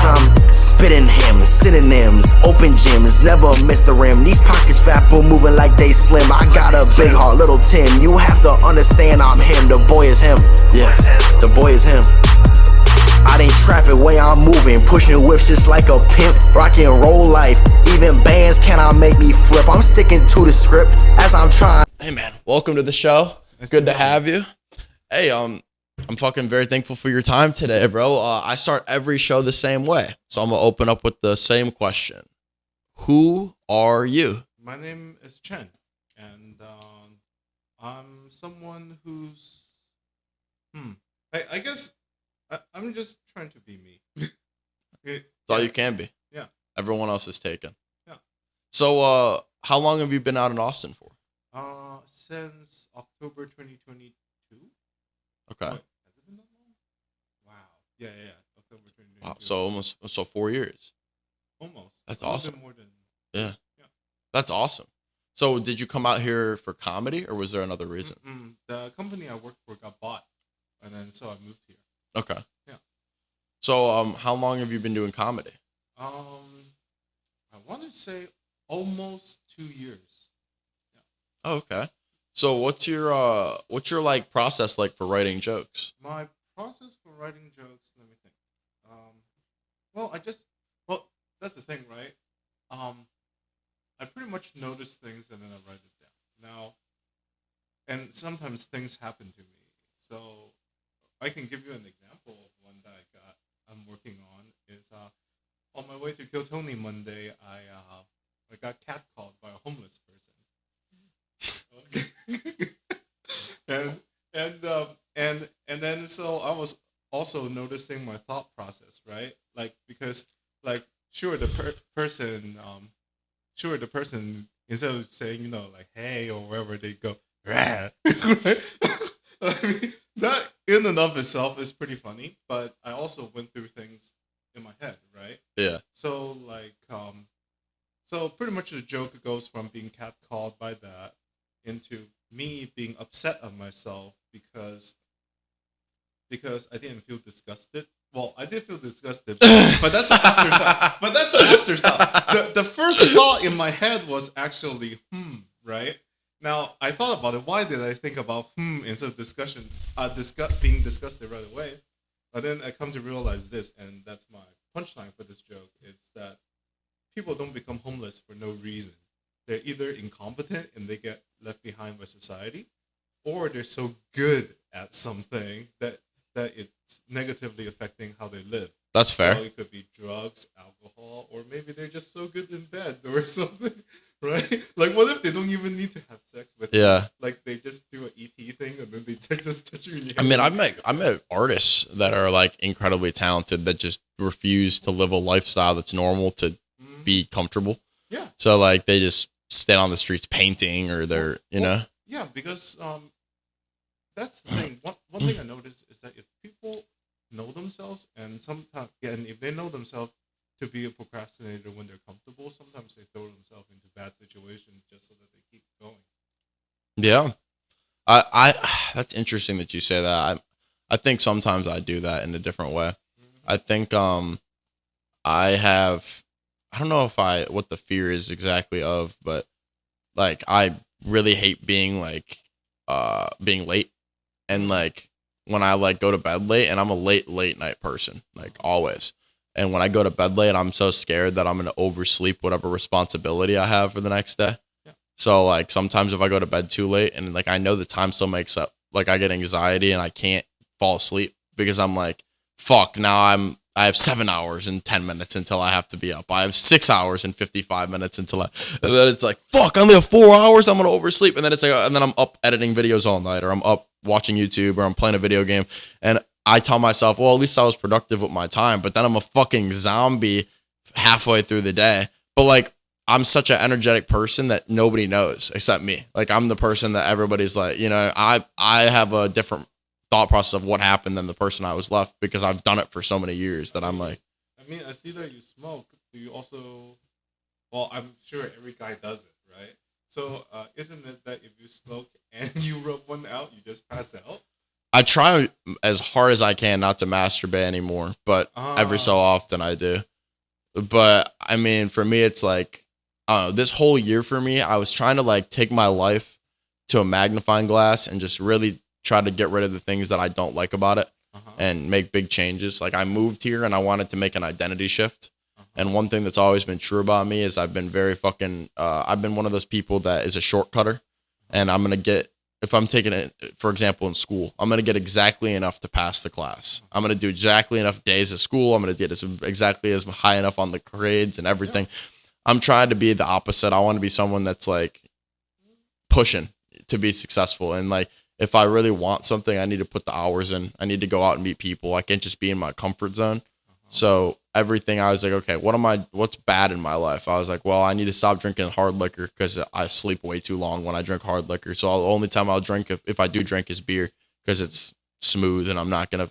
I'm spitting him, synonyms, open gyms, never miss the rim. These pockets fat, but moving like they slim. I got a big heart, little Tim. You have to understand I'm him, the boy is him. Yeah, the boy is him. I ain't traffic, way I'm moving, pushing whips just like a pimp, rock and roll life. Even bands cannot make me flip. I'm sticking to the script as I'm trying. Hey man, welcome to the show. Good to have you. Hey, I'm fucking very thankful for your time today, bro. I start every show the same way, so I'm gonna open up with the same question. Who are you? My name is Chen, and I'm someone who's, I guess I'm just trying to be me. That's all you can be. Yeah. Everyone else is taken. Yeah. So, how long have you been out in Austin for? Since October 2022. Okay. Wait, has it been that long? Wow. Yeah. October 2022. Wow. So 4 years. Almost. That's A little awesome. bit more than. Yeah. That's awesome. So, did you come out here for comedy, or was there another reason? The company I worked for got bought, and then so I moved here. Okay. Yeah. So, how long have you been doing comedy? I want to say almost 2 years. Oh, okay. So, what's your like process like for writing jokes? My process for writing jokes. Let me think. That's the thing, right? I pretty much notice things and then I write it down. Now, and sometimes things happen to me. So I can give you an example of one that I'm working on. Is on my way to Kiltony Monday, I got catcalled by a homeless person. and then so I was also noticing my thought process, right? Like because sure the person instead of saying like hey or wherever they go rah, right? I mean that in and of itself is pretty funny, but I also went through things in my head, right? Yeah. So so pretty much the joke goes from being catcalled by that into me being upset at myself because I didn't feel disgusted. Well, I did feel disgusted, but that's an afterthought. The first thought in my head was actually right? Now I thought about it. Why did I think about instead of being disgusted right away? But then I come to realize this, and that's my punchline for this joke: is that people don't become homeless for no reason. They're either incompetent and they get left behind by society, or they're so good at something that it's negatively affecting how they live. That's fair. So it could be drugs, alcohol, or maybe they're just so good in bed or something, right? Like, what if they don't even need to have sex with you? Like, they just do an ET thing and then they just touch you in your head. I mean, I met artists that are like incredibly talented that just refuse to live a lifestyle that's normal to be comfortable. Yeah. So like they just stand on the streets painting, or they're Yeah, because that's the thing. One thing I noticed is that if people know themselves, and sometimes, and if they know themselves to be a procrastinator when they're comfortable, sometimes they throw themselves into bad situations just so that they keep going. Yeah, I that's interesting that you say that. I think sometimes I do that in a different way. I think I don't know what the fear is exactly of, but like I really hate being being late. And like when I like go to bed late, and I'm a late night person, like always. And when I go to bed late, I'm so scared that I'm going to oversleep whatever responsibility I have for the next day. Yeah. So like sometimes if I go to bed too late and like I know the time still makes up, like I get anxiety and I can't fall asleep because I'm like, fuck, now I have 7 hours and 10 minutes until I have to be up. I have 6 hours and 55 minutes and then it's like, fuck, I only have 4 hours. I'm going to oversleep. And then it's like, and then I'm up editing videos all night, or I'm up watching YouTube, or I'm playing a video game. And I tell myself, well, at least I was productive with my time, but then I'm a fucking zombie halfway through the day. But like, I'm such an energetic person that nobody knows except me. Like I'm the person that everybody's like, I have a different thought process of what happened than the person I was left, because I've done it for so many years that I'm like. I mean, I see that you smoke. Do you also? Well, I'm sure every guy does it, right? So, isn't it that if you smoke and you rub one out, you just pass out? I try as hard as I can not to masturbate anymore, but every so often I do. But I mean, for me, it's like, this whole year for me, I was trying to like take my life to a magnifying glass and just really try to get rid of the things that I don't like about it and make big changes. Like I moved here and I wanted to make an identity shift. And one thing that's always been true about me is I've been very fucking, I've been one of those people that is a shortcutter. And I'm going to get, if I'm taking it, for example, in school, I'm going to get exactly enough to pass the class. I'm going to do exactly enough days of school. I'm going to get exactly as high enough on the grades and everything. I'm trying to be the opposite. I want to be someone that's like pushing to be successful. And like, if I really want something, I need to put the hours in. I need to go out and meet people. I can't just be in my comfort zone. So everything, I was like, okay, what's bad in my life? I was like, well, I need to stop drinking hard liquor because I sleep way too long when I drink hard liquor. So the only time I'll drink, if I do drink, is beer because it's smooth and I'm not gonna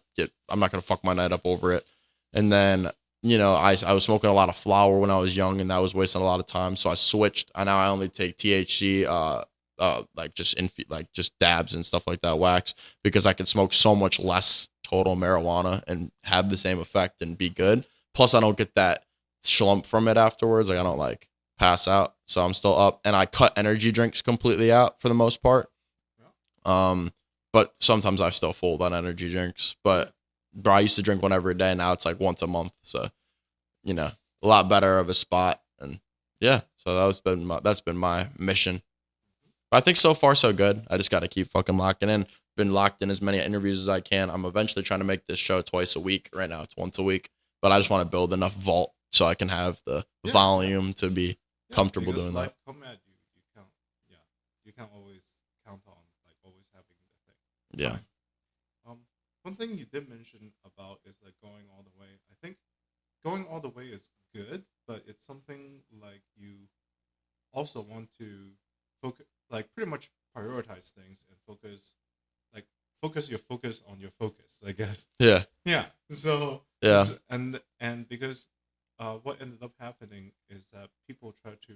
fuck my night up over it. And then, you know, I was smoking a lot of flour when I was young and that was wasting a lot of time. So I switched and now I only take THC, like just dabs and stuff like that, wax, because I could smoke so much less total marijuana and have the same effect and be good. Plus I don't get that slump from it afterwards. Like I don't like pass out. So I'm still up and I cut energy drinks completely out for the most part. But sometimes I still fold on energy drinks, but bro, I used to drink one every day. Now it's like once a month. So, you know, a lot better of a spot. And yeah, so that's been my mission. But I think so far so good. I just got to keep fucking locking in. Been locked in as many interviews as I can. I'm eventually trying to make this show twice a week. Right now it's once a week, but I just want to build enough vault so I can have the volume to be comfortable doing that. Life come at you. You can't always count on like always having the thing. Yeah. One thing you did mention about is like going all the way. I think going all the way is good, but it's something like you also want to focus, like pretty much prioritize things and focus your focus on your focus, I guess. Yeah. Yeah. So yeah, and because what ended up happening is that people try to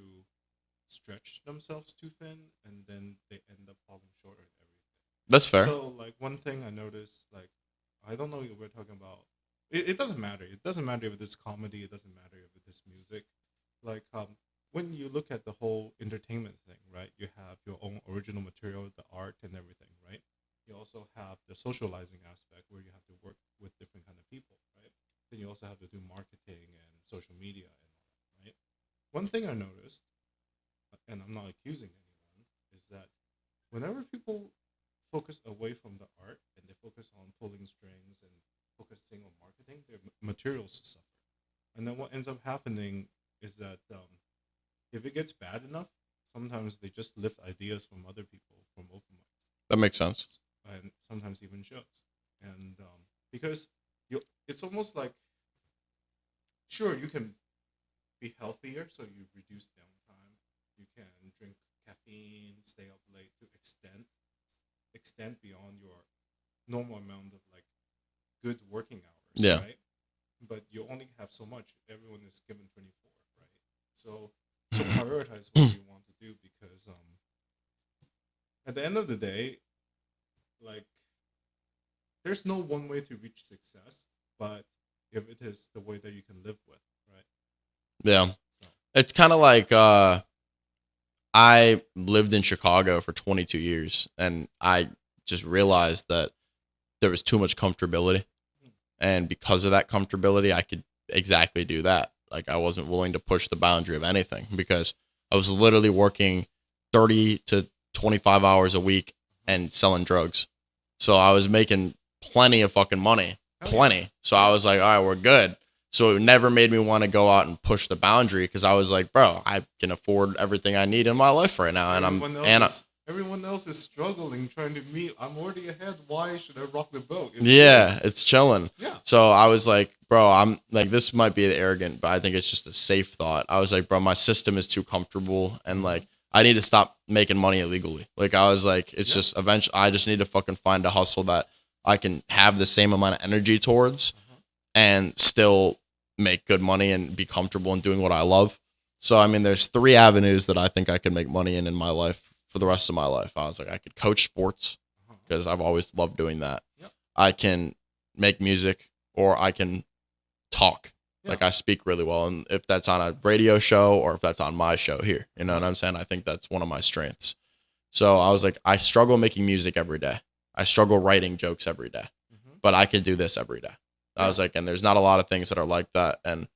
stretch themselves too thin, and then they end up falling short of everything. That's fair. So like one thing I noticed, like I don't know if we're talking about. It doesn't matter. It doesn't matter if it's comedy. It doesn't matter if it's music. Like when you look at the whole entertainment thing, right? You have your own original material, the art, and everything, right? You also have the socializing aspect where you have to work with different kind of people, right? Then you also have to do marketing and social media and all that, right? One thing I noticed, and I'm not accusing anyone, is that whenever people focus away from the art and they focus on pulling strings and focusing on marketing, their materials suffer. And then what ends up happening is that if it gets bad enough, sometimes they just lift ideas from other people from open mics. That makes sense. And sometimes even shows. And because it's almost like, sure, you can be healthier, so you reduce downtime. You can drink caffeine, stay up late to extend beyond your normal amount of like good working hours. Yeah. Right? But you only have so much. Everyone is given 24, right? So prioritize what you want to do because at the end of the day, like there's no one way to reach success, but if it is the way that you can live with, right? Yeah. It's kind of like I lived in Chicago for 22 years and I just realized that there was too much comfortability. And because of that comfortability, I could exactly do that. Like I wasn't willing to push the boundary of anything because I was literally working 30 to 25 hours a week and selling drugs. So I was making plenty of fucking money. Plenty. So I was like, all right, we're good. So it never made me want to go out and push the boundary because I was like, bro, I can afford everything I need in my life right now. And everyone else is struggling, trying to meet. I'm already ahead. Why should I rock the boat? It's chilling. Yeah. So I was like, bro, I'm like, this might be arrogant, but I think it's just a safe thought. I was like, bro, my system is too comfortable. And like, I need to stop making money illegally. Like, I was like, it's just eventually, I just need to fucking find a hustle that I can have the same amount of energy towards and still make good money and be comfortable in doing what I love. So, I mean, there's 3 avenues that I think I could make money in my life for the rest of my life. I was like, I could coach sports because I've always loved doing that. I can make music or I can talk. Yeah. Like I speak really well, and if that's on a radio show or if that's on my show here, you know what I'm saying? I think that's one of my strengths. So I was like, I struggle making music every day. I struggle writing jokes every day, but I could do this every day. I was like, and there's not a lot of things that are like that. And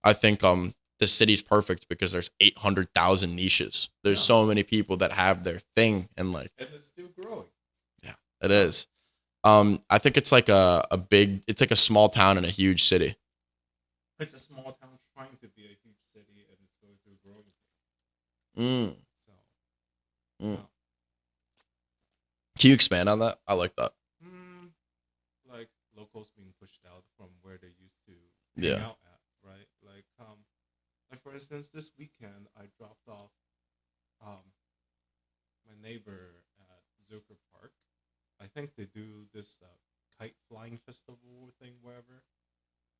I think the city's perfect because there's 800,000 niches. There's so many people that have their thing, and like, And it's still growing. yeah, it is. I think it's like it's like a small town in a huge city. It's a small town trying to be a huge city, and it's going through growing. So, Mm. Can you expand on that? I like that. like locals being pushed out from where they used to Yeah. hang out at, right? Like for instance, this weekend I dropped off my neighbor at Zucker Park. I think they do this kite flying festival thing, wherever.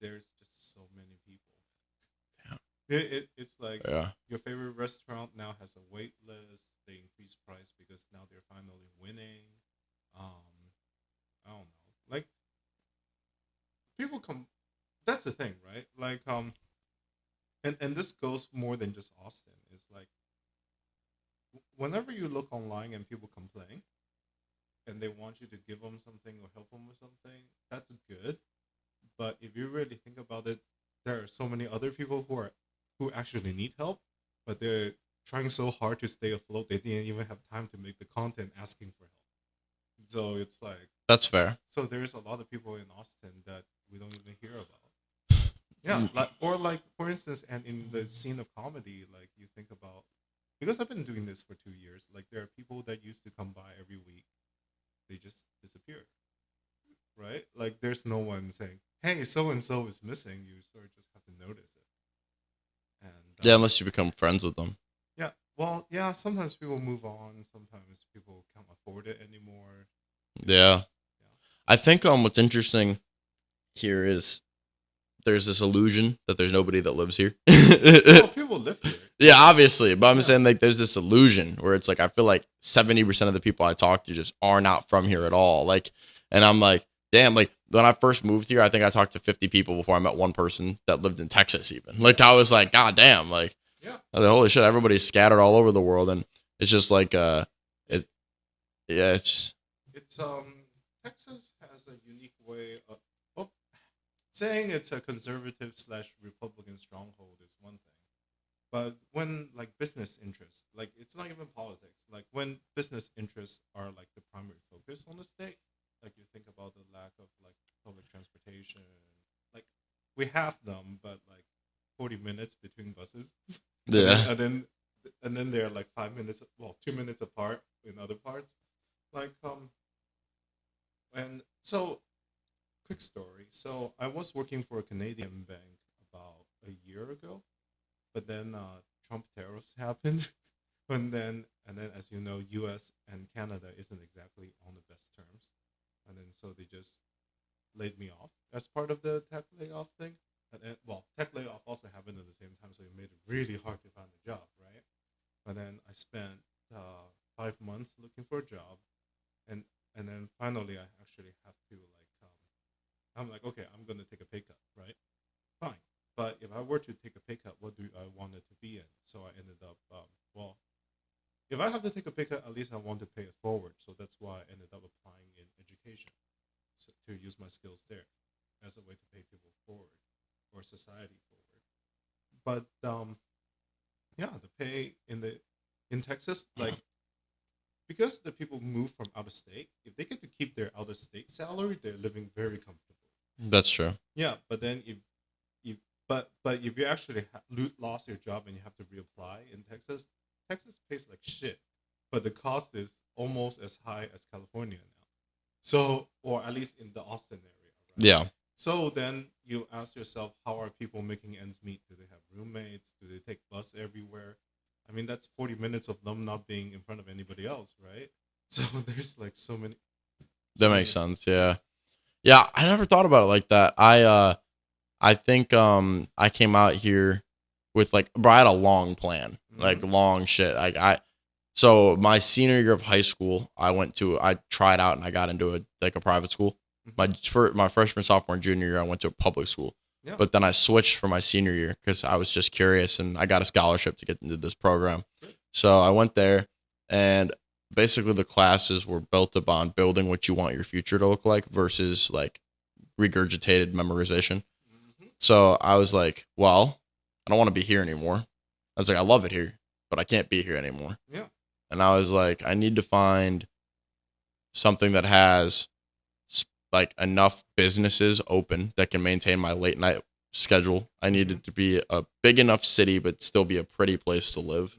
There's just so many people. It's like Yeah. your favorite restaurant now has a wait list. They increase price because now they're finally winning. I don't know. Like people come. That's the thing, right? Like and this goes more than just Austin. It's like whenever you look online and people complain, and they want you to give them something or help them with something, that's good. But if you really think about it, there are so many other people who actually need help, but they're trying so hard to stay afloat they didn't even have time to make the content asking for help. So it's like That's fair. so there's a lot of people in Austin that we don't even hear about. Yeah, like for instance, and in the scene of comedy, like you think about because I've been doing this for 2 years. Like there are people that used to come by every week, they just disappeared, right? Like there's no one saying, "Hey, so and so is missing." You sort of just have to notice it. And Yeah, unless you become friends with them. yeah, well, yeah. Sometimes people move on. Sometimes people can't afford it anymore. Yeah. I think what's interesting here is there's this illusion that there's nobody that lives here. Oh, people live here. Yeah, obviously. But I'm Yeah. saying like there's this illusion where it's like I feel like 70% of the people I talk to just are not from here at all. Like, and I'm like, damn, like when I first moved here, I think I talked to 50 people before I met one person that lived in Texas even. Like I was like, God damn, like Yeah. holy shit, everybody's scattered all over the world, and it's just like it's It's Texas has a unique way of well, saying it's a conservative / Republican stronghold is one thing, but when like business interests, like it's not even politics, like when business interests are like the primary focus on the state, like you think about the lack of like public transportation, like we have them, but like 40 minutes between buses, yeah. and then they're like 5 minutes, well, 2 minutes apart in other parts, like and so quick story. So I was working for a Canadian bank about a year ago, but then Trump tariffs happened, and then as you know, U.S. and Canada isn't exactly on the best terms, and then so they just laid me off as part of the tech layoff thing. And then, well, tech layoff also happened at the same time, so it made it really hard to find a job, right? But then I spent 5 months looking for a job, and and then finally I actually have to like I'm like, okay, I'm gonna take a pay cut, right? Fine, but if I were to take a pay cut, what do I want it to be in? So I ended up well, if I have to take a pay cut, at least I want to pay it forward. So that's why I ended up applying in education, so, to use my skills there as a way to pay people forward or society forward. But yeah, the pay in Texas, like because the people move from out of state, if they get to keep their out of state salary, they're living very comfortable. That's true. Yeah, but then but if you actually lost your job and you have to reapply in Texas, Texas pays like shit, but the cost is almost as high as California now. So, or at least in the Austin area, right? Yeah. So then you ask yourself, how are people making ends meet? Do they have roommates? Do they take bus everywhere? I mean, that's 40 minutes of them not being in front of anybody else, right? So there's like so many. That makes sense. Yeah. Yeah, I never thought about it like that. I think I came out here with like bro, I had a long plan. Like long shit. Like so my senior year of high school, I tried out and I got into a private school. My freshman, sophomore, and junior year, I went to a public school. Yeah. But then I switched for my senior year because I was just curious, and I got a scholarship to get into this program. So I went there, and basically the classes were built upon building what you want your future to look like versus like regurgitated memorization. So I was like, well, I don't want to be here anymore. I was like, I love it here, but I can't be here anymore. Yeah. And I was like, I need to find something that has like enough businesses open that can maintain my late night schedule. I needed to be a big enough city, but still be a pretty place to live.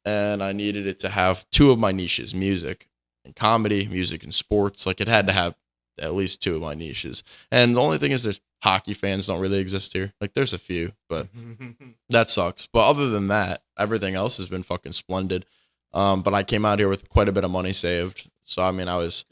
And I needed it to have two of my niches, music and comedy, music and sports. Like it had to have at least two of my niches. And the only thing is there's hockey fans don't really exist here. Like there's a few, but that sucks. But other than that, everything else has been fucking splendid. But I came out here with quite a bit of money saved. So I mean, I was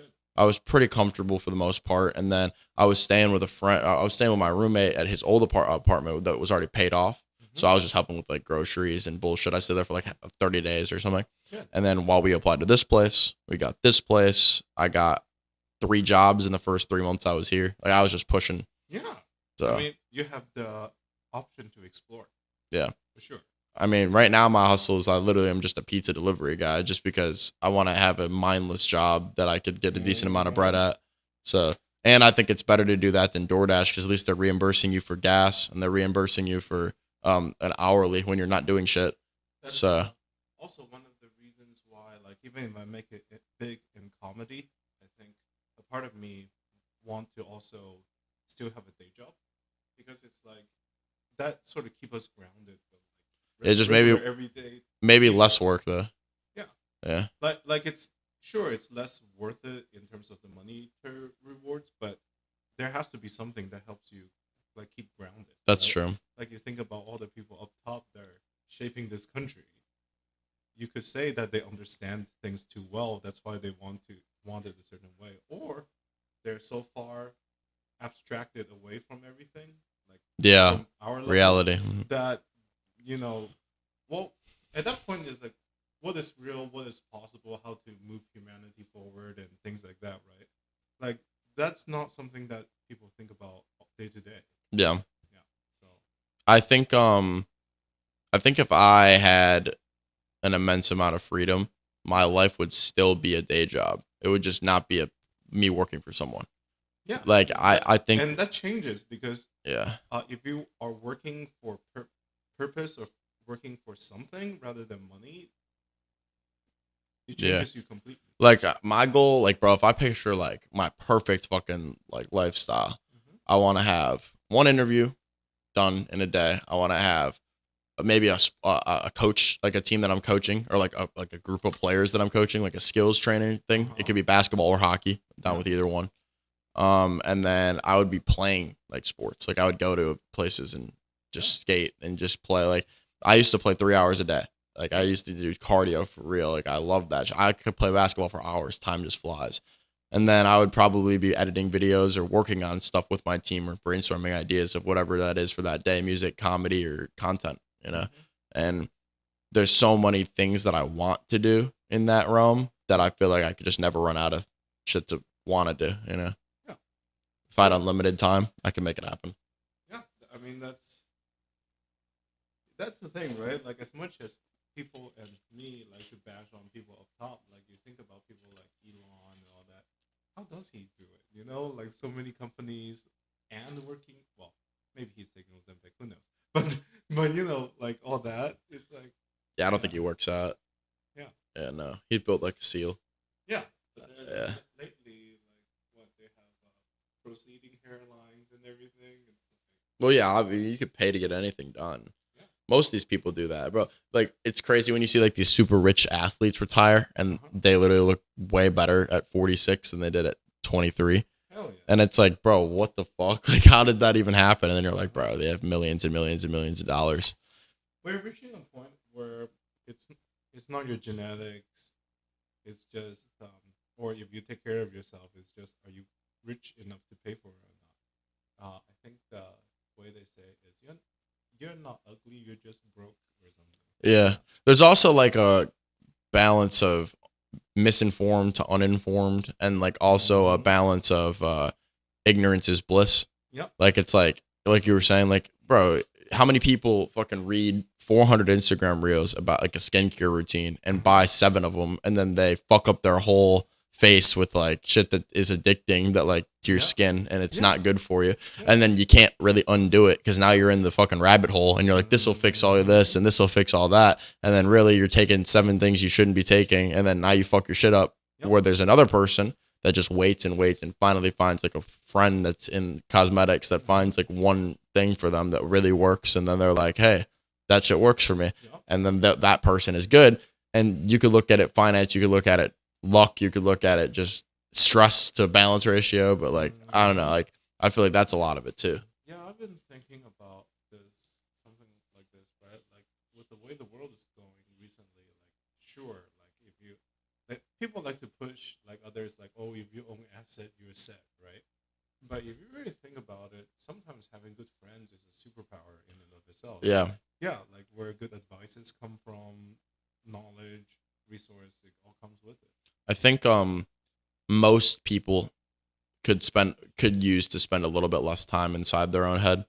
pretty comfortable for the most part. And then I was staying with a friend. I was staying with my roommate at his old apartment that was already paid off. So I was just helping with like groceries and bullshit. I stayed there for like 30 days or something. Yeah. And then while we applied to this place, we got this place. I got 3 jobs in the first 3 months I was here. Like I was just pushing. Yeah. So I mean, you have the option to explore. Yeah. For sure. I mean, right now my hustle is I literally am just a pizza delivery guy just because I want to have a mindless job that I could get a decent amount of bread at. So, and I think it's better to do that than DoorDash because at least they're reimbursing you for gas and they're reimbursing you for an hourly when you're not doing shit. That's So also one of the reasons why, like, even if I make it big in comedy, I think a part of me want to also still have a day job because it's like that sort of keep us grounded. But like, it just maybe every day, maybe less work though. Yeah. Yeah. Like it's sure it's less worth it in terms of the money rewards, but there has to be something that helps you like keep grounded. That's right? true. Like you think about all the people up top that are shaping this country. You could say that they understand things too well. That's why they want it a certain way, or they're so far abstracted away from everything, like Yeah. from our level, Reality. that well, at that point is like, what is real, what is possible, how to move humanity forward, and things like that, right? Like that's not something that people think about day to day. Yeah. Yeah. So I think if I had an immense amount of freedom, my life would still be a day job. It would just not be me working for someone. yeah, Like I think and that changes because yeah. if you are working for purpose or working for something rather than money, it changes you completely. Like my goal, like bro, if I picture like my perfect fucking like lifestyle, I want to have one interview done in a day. I want to have maybe a coach, like a team that I'm coaching, or like a group of players that I'm coaching, like a skills training thing. It could be basketball or hockey. I'm down with either one. And then I would be playing like sports. Like I would go to places and just skate and just play. Like I used to play 3 hours a day. Like I used to do cardio for real. Like I love that. I could play basketball for hours. Time just flies. And then I would probably be editing videos or working on stuff with my team or brainstorming ideas of whatever that is for that day, music, comedy, or content, you know? And there's so many things that I want to do in that realm that I feel like I could just never run out of shit to want to do, you know? Yeah. If I had unlimited time, I could make it happen. Yeah, I mean that's the thing, right? Like as much as people and me like to bash on people up top, like you think about people like Elon and all that. How does he do it? You know, like so many companies and working. Well, maybe he's taking Ozempic. Who knows? But you know, like all that. It's like Yeah, I don't think he works out. Yeah. Yeah, no. He's built like a seal. yeah. But then Yeah. lately, like what they have proceeding hairlines and everything. It's like, Well, yeah, I mean, you could pay to get anything done. Yeah. Most of these people do that, bro. Like, it's crazy when you see like these super rich athletes retire and they literally look way better at 46 than they did at 23. hell yeah. And it's like, bro, what the fuck? Like, how did that even happen? And then you're like, bro, they have millions and millions and millions of dollars. We're reaching a point where it's not your genetics. It's just or if you take care of yourself, it's just are you rich enough to pay for it or not? I think the way they say it is you're not ugly, you're just broke or something. Yeah. There's also like a balance of misinformed to uninformed, and like also a balance of ignorance is bliss. Yep. Like it's like you were saying, like, bro, how many people fucking read 400 Instagram reels about like a skincare routine and buy 7 of them, and then they fuck up their whole face with like shit that is addicting that like to your skin, and it's not good for you. And then you can't really undo it because now you're in the fucking rabbit hole, and you're like, this will fix all of this and this will fix all that, and then really you're taking 7 things you shouldn't be taking, and then now you fuck your shit up. Where there's another person that just waits and waits and finally finds like a friend that's in cosmetics that finds like one thing for them that really works, and then they're like, hey, that shit works for me. And then that person is good. And you could look at it finance, you could look at it luck, you could look at it just stress to balance ratio, but like I don't know, like I feel like that's a lot of it too. Yeah, I've been thinking about this, something like this, right? Like with the way the world is going recently, like sure, like if you like people like to push like others like, oh, if you own asset, you're set, right? But if you really think about it, sometimes having good friends is a superpower in and of itself. Yeah. Yeah, like where good advices come from, knowledge, resource, it all comes with it. I think most people could use to spend a little bit less time inside their own head,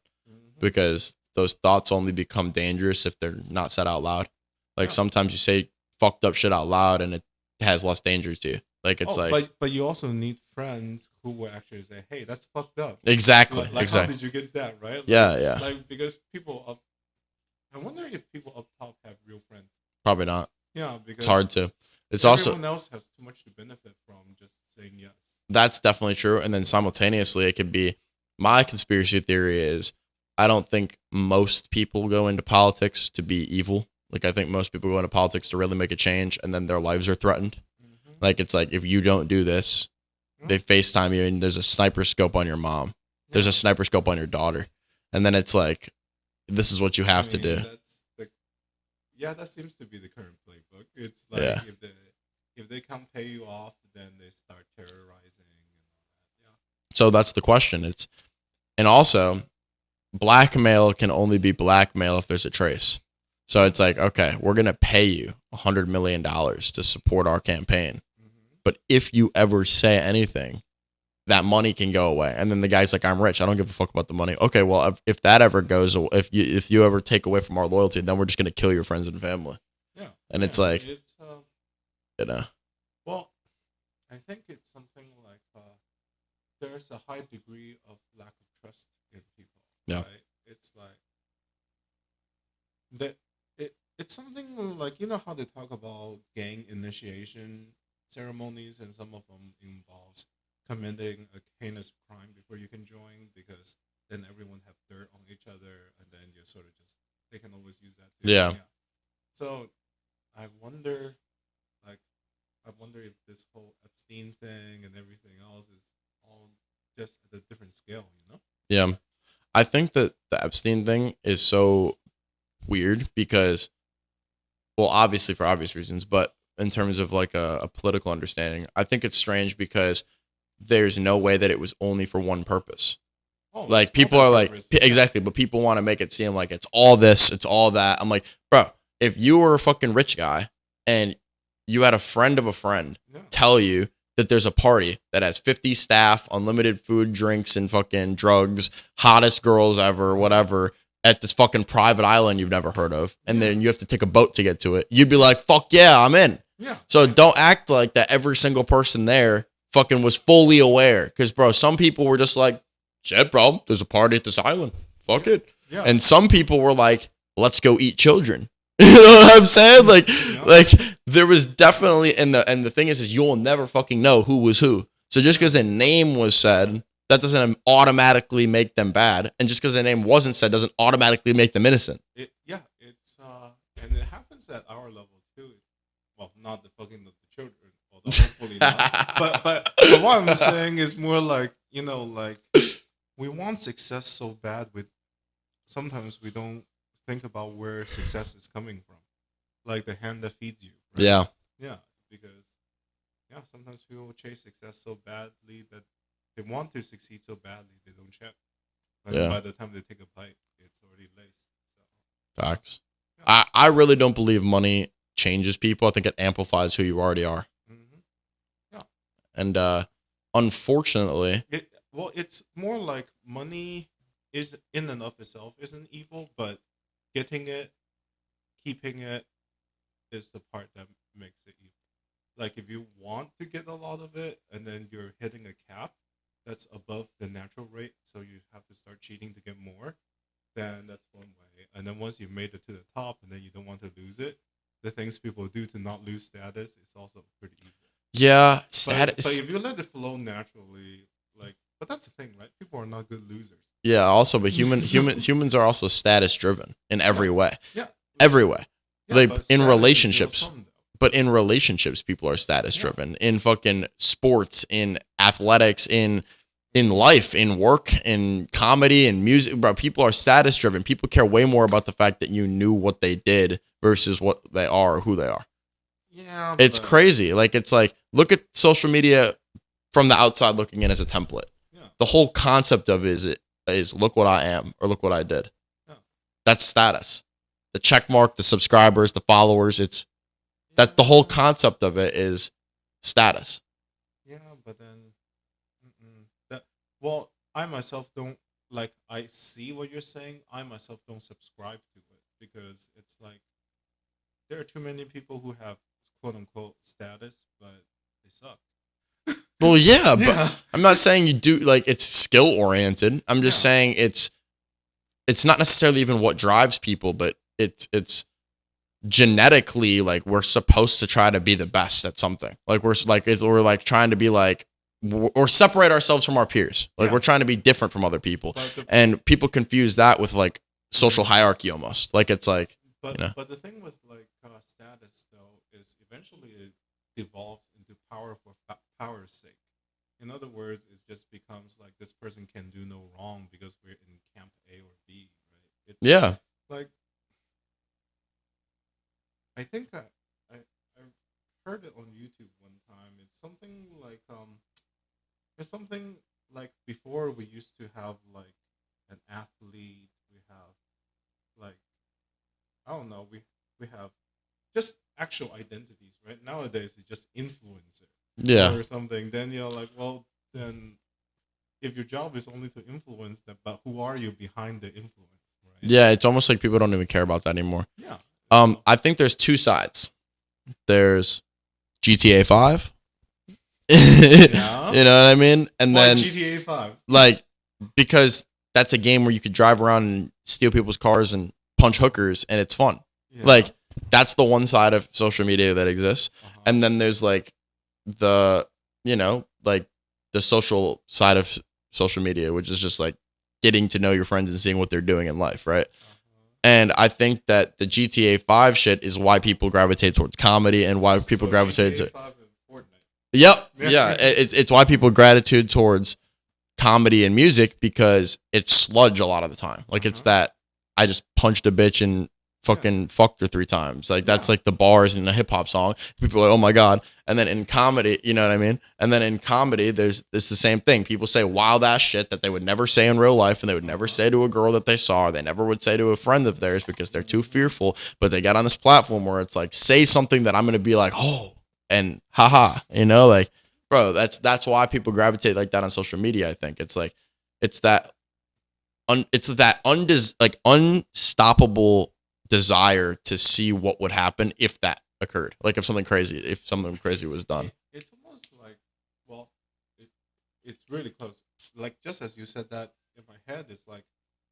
because those thoughts only become dangerous if they're not said out loud. Like sometimes you say fucked up shit out loud and it has less danger to you. Like it's but you also need friends who will actually say, hey, that's fucked up. Exactly. Like exactly. how did you get that, right? Like, yeah. Like because people up, I wonder if people up top have real friends. Probably not. Yeah, because it's hard to. It's everyone also else has too much to benefit from just saying yes. That's definitely true. And then simultaneously, it could be my conspiracy theory is I don't think most people go into politics to be evil. Like I think most people go into politics to really make a change, and then their lives are threatened. Like it's like if you don't do this, they FaceTime you and there's a sniper scope on your mom. There's a sniper scope on your daughter. And then it's like, this is what you have to do. That seems to be the current playbook. It's like if they can't pay you off, then they start terrorizing and all that. Yeah. So that's the question. And also blackmail can only be blackmail if there's a trace. So it's like, okay, we're going to pay you $100 million to support our campaign. But if you ever say anything, that money can go away. And then the guy's like, I'm rich. I don't give a fuck about the money. Okay, well, if that ever goes, if you ever take away from our loyalty, then we're just going to kill your friends and family. Yeah. And it's like, you know. Well, I think it's something like there's a high degree of lack of trust in people. Yeah. Right? It's like that. It's something like, you know how they talk about gang initiation ceremonies, and some of them involves committing a heinous crime before you can join, because then everyone have dirt on each other, and then you're sort of just, they can always use that too. Yeah. So I wonder if this whole Epstein thing and everything else is all just at a different scale, you know? Yeah. I think that the Epstein thing is so weird because, well, obviously for obvious reasons, but in terms of like a political understanding, I think it's strange because there's no way that it was only for one purpose. Oh, like people are like, exactly, but people want to make it seem like it's all this, it's all that. I'm like, bro, if you were a fucking rich guy and you had a friend of a friend tell you that there's a party that has 50 staff, unlimited food, drinks, and fucking drugs, hottest girls ever, whatever, at this fucking private island you've never heard of, and then you have to take a boat to get to it, you'd be like, fuck yeah, I'm in. Yeah. So don't act like that every single person there fucking was fully aware. Because, bro, some people were just like, shit, bro, there's a party at this island. Fuck it. Yeah. And some people were like, let's go eat children. You know what I'm saying? Like there was definitely, and the thing is you'll never fucking know who was who. So just because a name was said, that doesn't automatically make them bad. And just because a name wasn't said doesn't automatically make them innocent. It's and it happens at our level too. Well, not the fucking of the children, although hopefully not. But what I'm saying is more like, you know, like we want success so bad, sometimes we don't think about where success is coming from. Like the hand that feeds you. Right? Yeah. Yeah. Because sometimes people chase success so badly that they want to succeed so badly they don't check. But by the time they take a bite, it's already laced. So. Facts. Yeah. I really don't believe money changes people. I think it amplifies who you already are. Mm-hmm. Yeah. And unfortunately, well, it's more like money is in and of itself isn't evil, but getting it, keeping it is the part that makes it evil. Like if you want to get a lot of it and then you're hitting a cap that's above the natural rate, so you have to start cheating to get more, then that's one way. And then once you've made it to the top and then you don't want to lose it, the things people do to not lose status is also pretty evil. Yeah, But status. if you let it flow naturally, like, but that's the thing, right? People are not good losers. Yeah, also, but humans are also status driven in every way. Yeah, Every way. yeah, Like but in status is relationships. zero-sum, though. But in relationships, people are status driven. In fucking sports, in athletics, in life, in work, in comedy, in music, bro, people are status driven. People care way more about the fact that you knew what they did versus what they are or who they are. Yeah, It's but- crazy. Like it's like look at social media from the outside looking in as a template. Yeah. The whole concept of it is look what I am or look what I did. Yeah. That's status. The check mark, the subscribers, the followers, it's that the whole concept of it is status. Yeah, but then that. Well, I myself don't like. I see what you're saying. I myself don't subscribe to it because it's like there are too many people who have quote unquote status, but they suck. Well, yeah, but Yeah. I'm not saying you do like it's skill oriented. I'm just Yeah. saying it's not necessarily even what drives people, but it's genetically like we're supposed to try to be the best at something. Like we're like trying to be like or separate ourselves from our peers. Like Yeah. we're trying to be different from other people. But the, And people confuse that with like social hierarchy almost. Like it's like but, you know. but the thing with like status though is eventually it devolves into power for power's sake. In other words, it just becomes like this person can do no wrong because we're in camp A or B, right? It's Yeah. like I think I heard it on YouTube one time. It's something like before we used to have like an athlete, we have like I don't know, we have just actual identities, right? Nowadays it's just influencer Yeah. or something. Then you're like, well, then if your job is only to influence them, but who are you behind the influence, right? Yeah, it's almost like people don't even care about that anymore. Yeah. I think there's two sides. There's GTA 5. Yeah. You know what I mean? And Why then GTA 5? like because that's a game where you could drive around and steal people's cars and punch hookers and it's fun. Yeah. Like that's the one side of social media that exists. Uh-huh. And then there's like the, you know, like the social side of social media, which is just like getting to know your friends and seeing what they're doing in life, right? And I think that the GTA 5 shit is why people gravitate towards comedy and why people So gravitate GTA to 5 and Fortnite. Yep. Yeah. Yeah. It's why people gravitate towards comedy and music because it's sludge a lot of the time. Like it's that I just punched a bitch and fucking fucked her 3 times. Like that's like the bars in a hip hop song. People are like, oh my God. And then in comedy, you know what I mean? And then in comedy, it's the same thing. People say wild ass shit that they would never say in real life and they would never say to a girl that they saw. Or they never would say to a friend of theirs because they're too fearful. But they got on this platform where it's like, say something that I'm going to be like, oh, and haha, you know, like, bro, that's why people gravitate like that on social media. I think it's like, it's that unstoppable desire to see what would happen if that occurred. Like if something crazy was done. It's almost like, well, it's really close. Like just as you said that in my head, it's like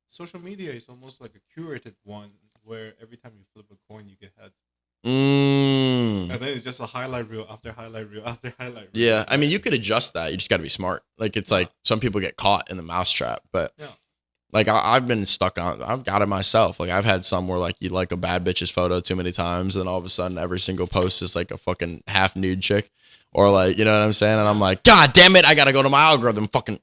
social media is almost like a curated one where every time you flip a coin, you get heads. And then it's just a highlight reel after highlight reel after highlight reel. Yeah, I mean, you could adjust that. You just got to be smart. Like it's like some people get caught in the mousetrap, but like I've been stuck on. I've got it myself. Like I've had some where like you like a bad bitch's photo too many times, and all of a sudden every single post is like a fucking half nude chick, or like you know what I'm saying. And I'm like, God damn it, I gotta go to my algorithm, fucking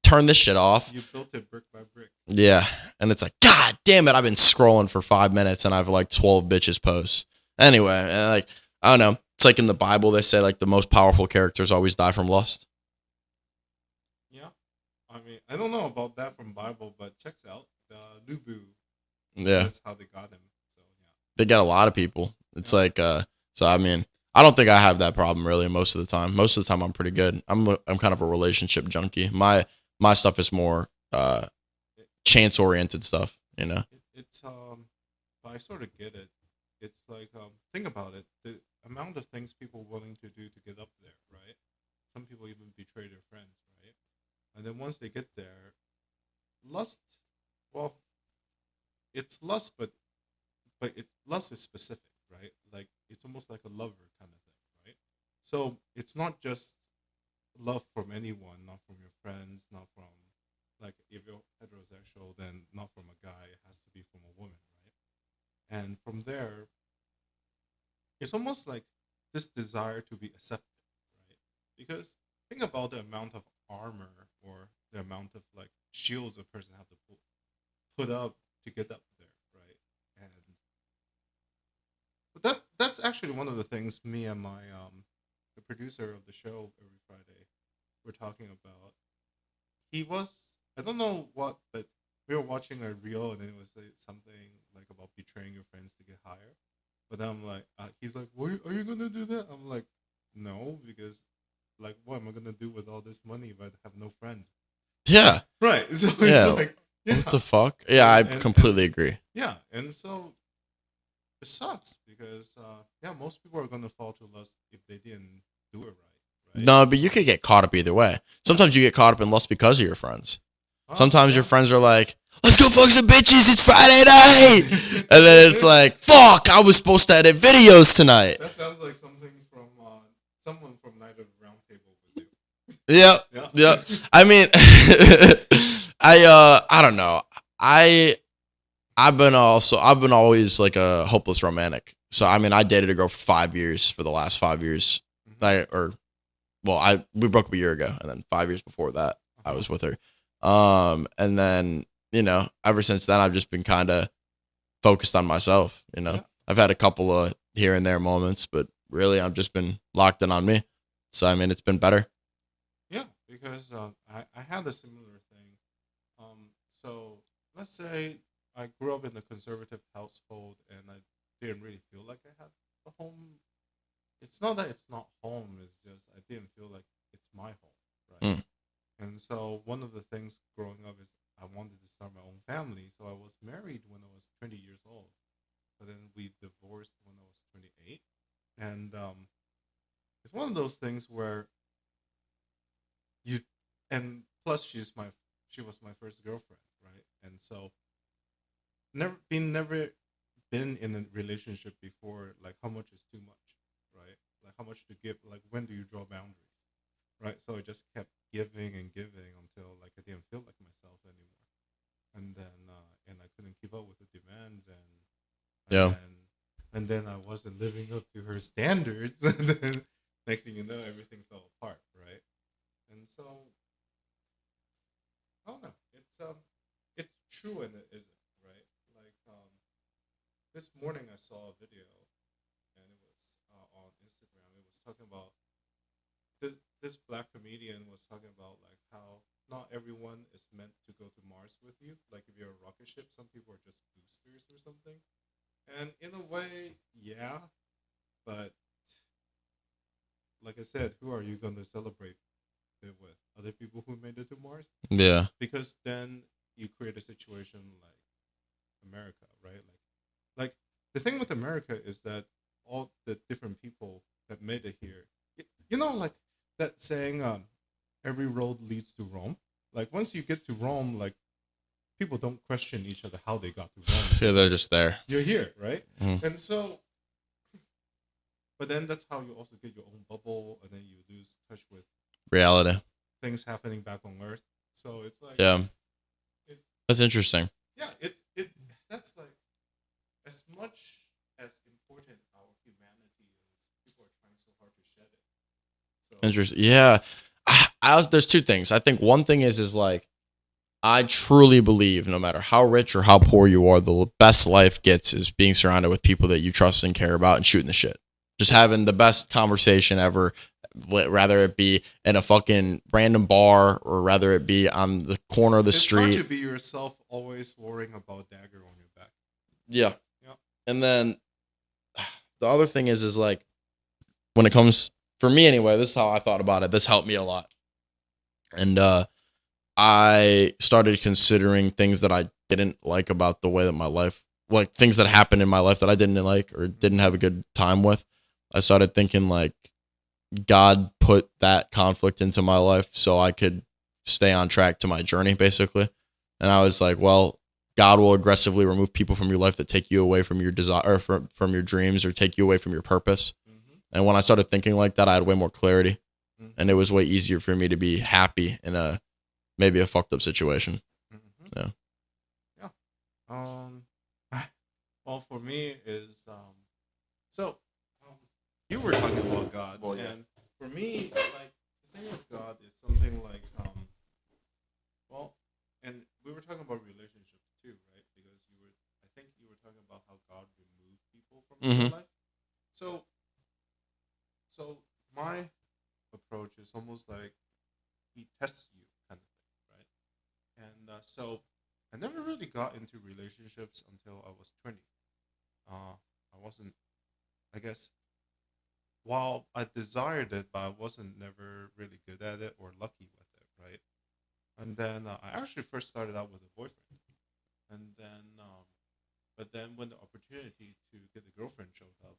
turn this shit off. You built it brick by brick. Yeah, and it's like, God damn it, I've been scrolling for 5 minutes and I've like 12 bitches posts. Anyway, and like I don't know. It's like in the Bible they say like the most powerful characters always die from lust. Yeah, I mean, I don't know about that from Bible, but checks out the Nubu. Yeah, That's how they got him. So yeah, they got a lot of people. It's like so I mean, I don't think I have that problem really most of the time. Most of the time I'm pretty good. I'm kind of a relationship junkie. My stuff is more chance oriented stuff, you know. It's I sort of get it. It's like think about it. The amount of things people willing to do to get up there, right? Some people even betray their friends, right? And then once they get there, lust. Well, it's lust, but lust is specific, right? Like it's almost like a lover kind of thing, right? So it's not just love from anyone, not from your friends, not from like if you're heterosexual, then not from a guy. It has to be from a woman, right? And from there, it's almost like this desire to be accepted, right? Because think about the amount of armor or the amount of like shields a person have to put up to get up there, right? And but that's actually one of the things me and my the producer of the show every Friday were talking about. He was, I don't know what, but we were watching a reel and it was like, something like about betraying your friends to get higher. But then I'm like, he's like, are you gonna do that? I'm like, no, because like, what am I gonna do with all this money if I have no friends? Yeah. Right. So Yeah. it's like, yeah. What the fuck? Yeah, I completely and agree. yeah, and so it sucks because yeah, most people are gonna fall to lust if they didn't do it right. Right. No, but you could get caught up either way. Sometimes you get caught up in lust because of your friends. Sometimes your friends are like, let's go fuck some bitches, it's Friday night. And then it's like, fuck, I was supposed to edit videos tonight. That sounds like something from someone from Night of the Round Table would do. Yeah. Yeah. Yeah. I mean, I don't know. I've been always like a hopeless romantic. So I mean, I dated a girl for 5 years for the last 5 years. We broke up a year ago, and then 5 years before that, I was with her. And then, you know, ever since then, I've just been kind of focused on myself. You know, Yeah. I've had a couple of here and there moments, but really, I've just been locked in on me. So I mean, it's been better. Yeah, because I had a similar thing. So let's say I grew up in a conservative household and I didn't really feel like I had a home. It's not that it's not home, it's just I didn't feel like it's my home, right? Mm. And so one of the things growing up is I wanted to start my own family. So I was married when I was 20 years old, but then we divorced when I was 28. And it's one of those things where you, and plus she was my first girlfriend, right? And so never been in a relationship before, like how much is too much, right? Like how much to give, like when do you draw boundaries, right? So I just kept giving and giving until like I didn't feel like myself anymore, and then and I couldn't keep up with the demands, Yeah. and then I wasn't living up to her standards, and then next thing you know, everything fell apart, right? And so I don't know. It's true and it isn't, right? Like this morning I saw a video, and it was on Instagram. It was talking about this black comedian was talking about like how not everyone is meant to go to Mars with you. Like if you're a rocket ship, some people are just boosters or something. And in a way, yeah, but like I said, who are you going to celebrate it with? Other people who made it to Mars? Yeah. Because then you create a situation like America, right? Like the thing with America is that all the different people that made it here, you know, like that saying, every road leads to Rome. Like once you get to Rome, like people don't question each other how they got to Rome. Yeah, they're just there. You're here, right? Mhm. And so, but then that's how you also get your own bubble, and then you lose touch with Reality. things happening back on Earth. So it's like, Yeah. It- That's interesting. yeah, that's like as much as important our humanity is. People are trying so hard to shed it. So Interesting. Yeah. There's two things. I think one thing is like, I truly believe no matter how rich or how poor you are, the best life gets is being surrounded with people that you trust and care about and shooting the shit. Just having the best conversation ever, rather it be in a fucking random bar or rather it be on the corner of the it's street. hard to be yourself, always worrying about dagger on your back. Yeah. Yeah. And then the other thing is like, when it comes, for me anyway, this is how I thought about it. This helped me a lot. And I started considering things that I didn't like about the way that my life, like things that happened in my life that I didn't like or didn't have a good time with. I started thinking like God put that conflict into my life so I could stay on track to my journey, basically. And I was like, well, God will aggressively remove people from your life that take you away from your desire or from your dreams or take you away from your purpose. Mm-hmm. And when I started thinking like that, I had way more clarity, Mm-hmm. and it was way easier for me to be happy in a maybe a fucked up situation. Mm-hmm. Yeah. Yeah. Well, for me is so you were talking about God, Well, yeah. and for me, like the thing with God is something like well, and we were talking about relationships too, right? Because I think you were talking about how God removed people from your Mm-hmm. life. So, so my approach is almost like He tests you, kind of thing, right? And so I never really got into relationships until I was 20. I wasn't, I guess, while I desired it, but I wasn't never really good at it or lucky with it, right? And then I actually first started out with a boyfriend, and then, but then when the opportunity to get a girlfriend showed up,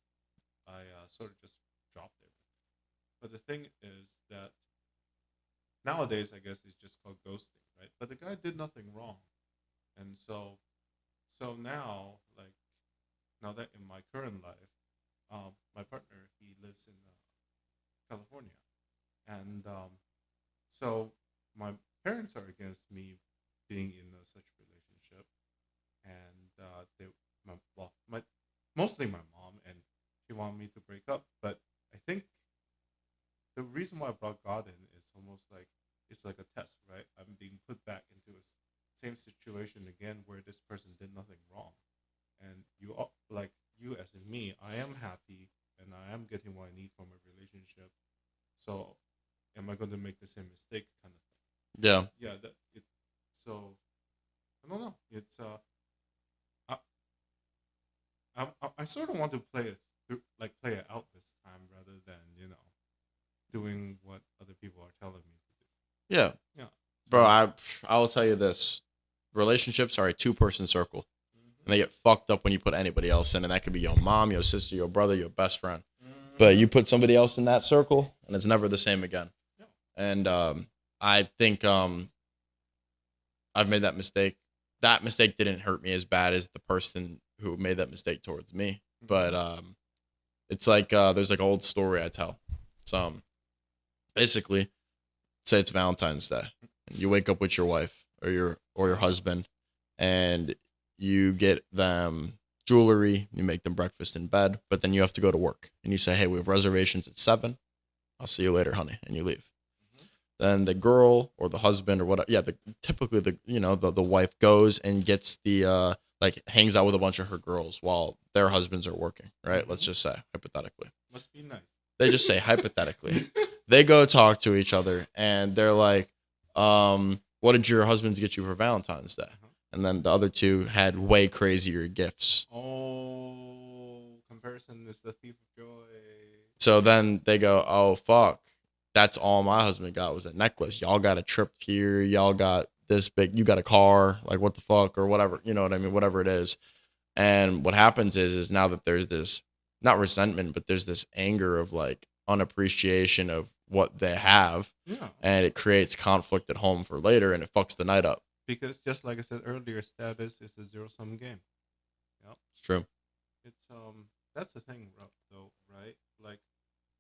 I sort of just dropped it. But the thing is that nowadays, I guess it's just called ghosting, right? But the guy did nothing wrong, and so now, like now that in my current life, my partner he lives in California, and so my parents are against me being in such relationship, and they my mostly my mom, and she wanted me to break up, but I think the reason why I brought God in is almost like it's like a test, right? I'm being put back into a same situation again where this person did nothing wrong, and like you as in me, I am happy and I am getting what I need from a relationship. So, am I going to make the same mistake, kind of thing? Yeah. Yeah, that it. So I don't know. It's I I sort of want to play it like play it out this time rather than doing what other people are telling me to Yeah. do. Yeah, Bro, so, I will tell you this. Relationships are a two-person circle. And they get fucked up when you put anybody else in, and that could be your mom, your sister, your brother, your best friend. But you put somebody else in that circle, and it's never the same again. Yeah. And I think I've made that mistake. That mistake didn't hurt me as bad as the person who made that mistake towards me. But it's like there's like an old story I tell. So basically, say it's Valentine's Day, and you wake up with your wife or your husband, and you get them jewelry, you make them breakfast in bed, but then you have to go to work, and you say, "Hey, we have reservations at 7. I'll see you later, honey," and you leave. Then the girl or the husband or whatever, yeah, typically the wife goes and gets the like hangs out with a bunch of her girls while their husbands are working, right? Let's just say hypothetically. Must be nice. They just say hypothetically. They go talk to each other and they're like, what did your husbands get you for Valentine's Day? And then the other two had way crazier gifts. Oh, comparison is the thief of joy. So then they go, oh, fuck. That's all my husband got was a necklace. Y'all got a trip here. Y'all got this big. You got a car. Like, what the fuck? Or whatever. You know what I mean? Whatever it is. And what happens is now that there's this, not resentment, but there's this anger of like unappreciation of what they have. Yeah. And it creates conflict at home for later and it fucks the night up. Because just like I said earlier, status is a zero-sum game. Yep. It's true. It's that's the thing though, right? Like,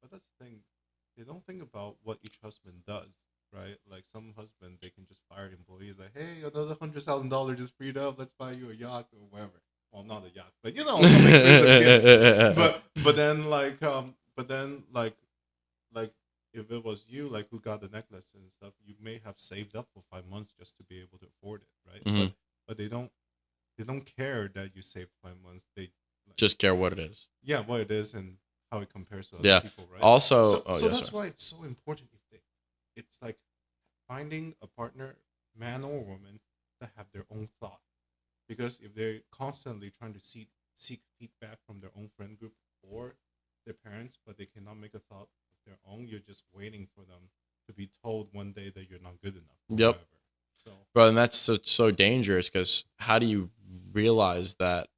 but that's the thing. They don't think about what each husband does, right? Like some husband, they can just fire employees. Like, hey, another $100,000 just freed up. Let's buy you a yacht or whatever. Well, not a yacht, but some expensive gift. But then like if it was you like who got the necklace and stuff, you may have saved up for 5 months just to be able to afford it, right? Mm-hmm. But they don't care that you saved 5 months. They just care what it is. Yeah, what it is and how it compares to other people, right? Also, so that's why it's so important. It's like finding a partner, man or woman, that have their own thought. Because if they're constantly trying to seek feedback from their own friend group or their parents, but they cannot make a thought of their own, you're just waiting for them to be told one day that you're not good enough. Yep. Whatever. So Bro, and that's so dangerous because how do you realize that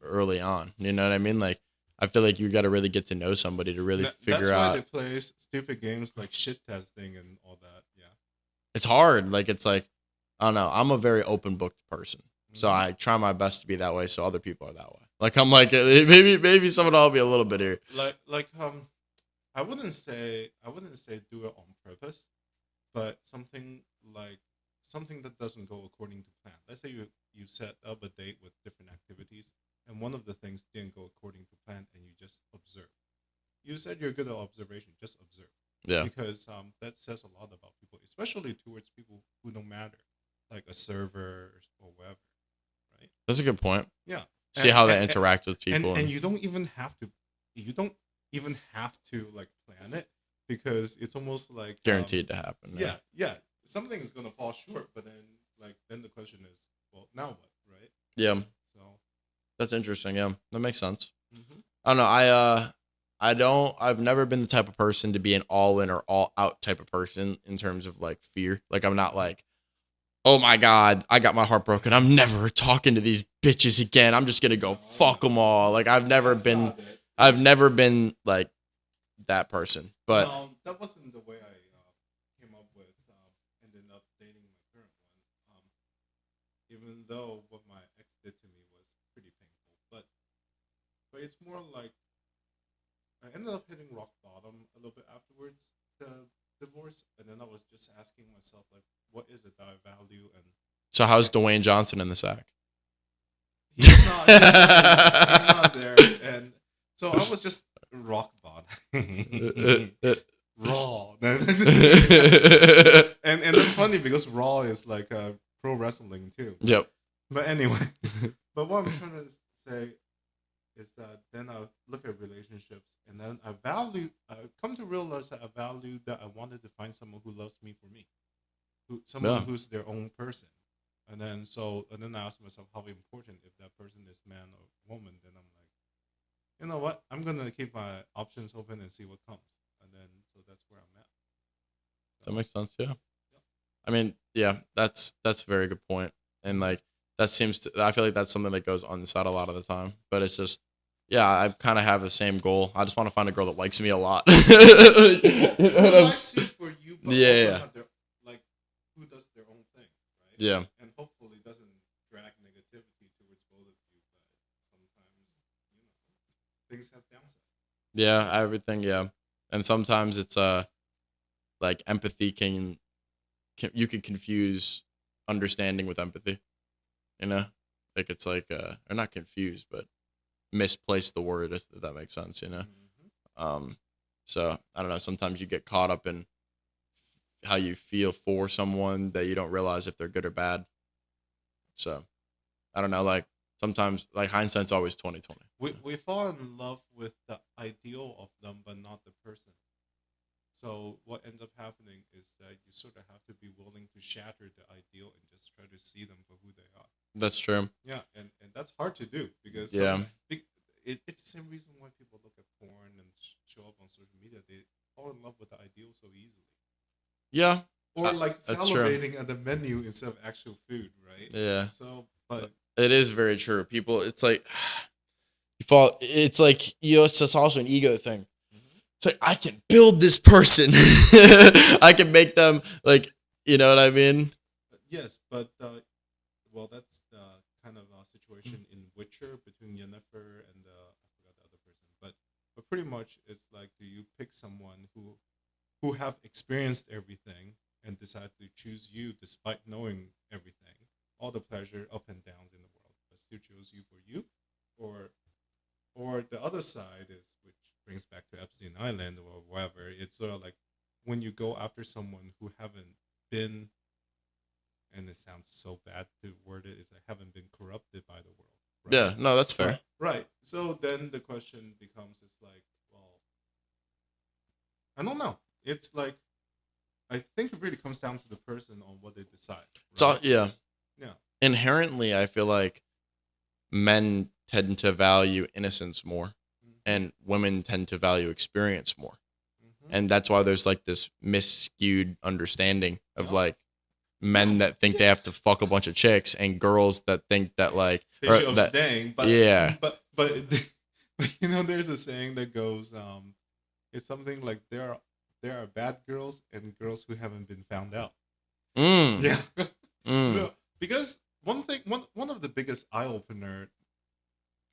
early on? You know what I mean? Like, I feel like you got to really get to know somebody to really figure that's why out. they play stupid games like shit testing and all that. Yeah. It's hard. Like, it's like, I don't know. I'm a very open booked person. So Mhm. I try my best to be that way so other people are that way. Like, I'm like, maybe someone will be a little bit here. Like I wouldn't say do it on purpose, but something that doesn't go according to plan. Let's say you set up a date with different activities, and one of the things didn't go according to plan, and you just observe. You said you're good at observation. Just observe, Yeah. because that says a lot about people, especially towards people who don't matter, like a server or whatever, right? That's a good point. Yeah. See how they interact with people. And you don't even have to. You don't even have to like plan it, because it's almost like guaranteed to happen. yeah. Something is gonna fall short, but then the question is, well, now what, right? Yeah. So That's interesting. Yeah. That makes sense. mhm. I don't know. I've never been the type of person to be an all in or all out type of person in terms of like fear. Like, I'm not like, oh my God, I got my heart broken. I'm never talking to these bitches again. I'm just going to go fuck them all. Like, I've never That's been, not it. I've never been like that person, but No, that wasn't the way I came up with. Ended up dating my current one. Even though what my ex did to me was pretty painful, but it's more like I ended up hitting rock bottom a little bit afterwards the divorce, and then I was just asking myself like, what is it that I value? And so how's Dwayne Johnson in the sack? he's not there, and so I was just rock bottom, raw. And that's funny because Raw is like pro wrestling too. Yep. But anyway, but what I'm trying to say is that then I look at relationships, and then I come to realize that I value that I wanted to find someone who loves me for me, someone Yeah. who's their own person. And then I ask myself how important, if that person is man or woman, then I'm like, you know what? I'm gonna keep my options open and see what comes. And then so that's where I'm at. That makes sense. Yeah. I mean, yeah, that's a very good point. And like, that seems to, I feel like that's something that goes unsaid a lot of the time, but it's just, yeah, I kind of have the same goal. I just want to find a girl that likes me a lot. You know what Who I'm likes you for you, but Yeah, also yeah. have their, like, who does their own thing, right? Yeah. And hopefully doesn't drag negativity towards both of you, but sometimes, things have downside. Yeah, everything, yeah. And sometimes it's like empathy can you can confuse understanding with empathy. You know? Like, it's like or not confused, but misplace the word, if that makes sense, you know? So I don't know, sometimes you get caught up in how you feel for someone that you don't realize if they're good or bad. So I don't know, like sometimes like hindsight's always 2020. We fall in love with the ideal of them, but not the person. So what ends up happening is that you sort of have to be willing to shatter the ideal and just try to see them for who they are. That's true. Yeah, and that's hard to do, because Yeah. it's the same reason why people look at porn and show up on social media. They fall in love with the ideal so easily. Yeah. Or like that's true. salivating at the menu instead of actual food, right? Yeah. So, but It is very true. People, it's like you fall. It's like, you know, it's just also an ego thing. It's like, I can build this person. I can make them like, you know what I mean? yes, but well, that's the kind of situation in Witcher between Yennefer and I forgot the other person, but pretty much it's like, do you pick someone who have experienced everything and decide to choose you despite knowing everything, all the pleasure, up and downs in the world, but still choose you for you, or the other side is, which brings back to Epstein Island or wherever. It's sort of like when you go after someone who haven't been, and it sounds so bad to word it, is I haven't been corrupted by the world. Right? Yeah. No, that's fair. Right. So then the question becomes, it's like, well, I don't know. It's like, I think it really comes down to the person on what they decide. Right? So yeah. Yeah. Inherently, I feel like men tend to value innocence more, and women tend to value experience more. And that's why there's like this misskewed understanding of like men that think they have to fuck a bunch of chicks and girls that think that like they or should that, abstain. But yeah. but you know, there's a saying that goes, it's something like there are bad girls and girls who haven't been found out. Mm, Yeah. mm. So because one of the biggest eye opener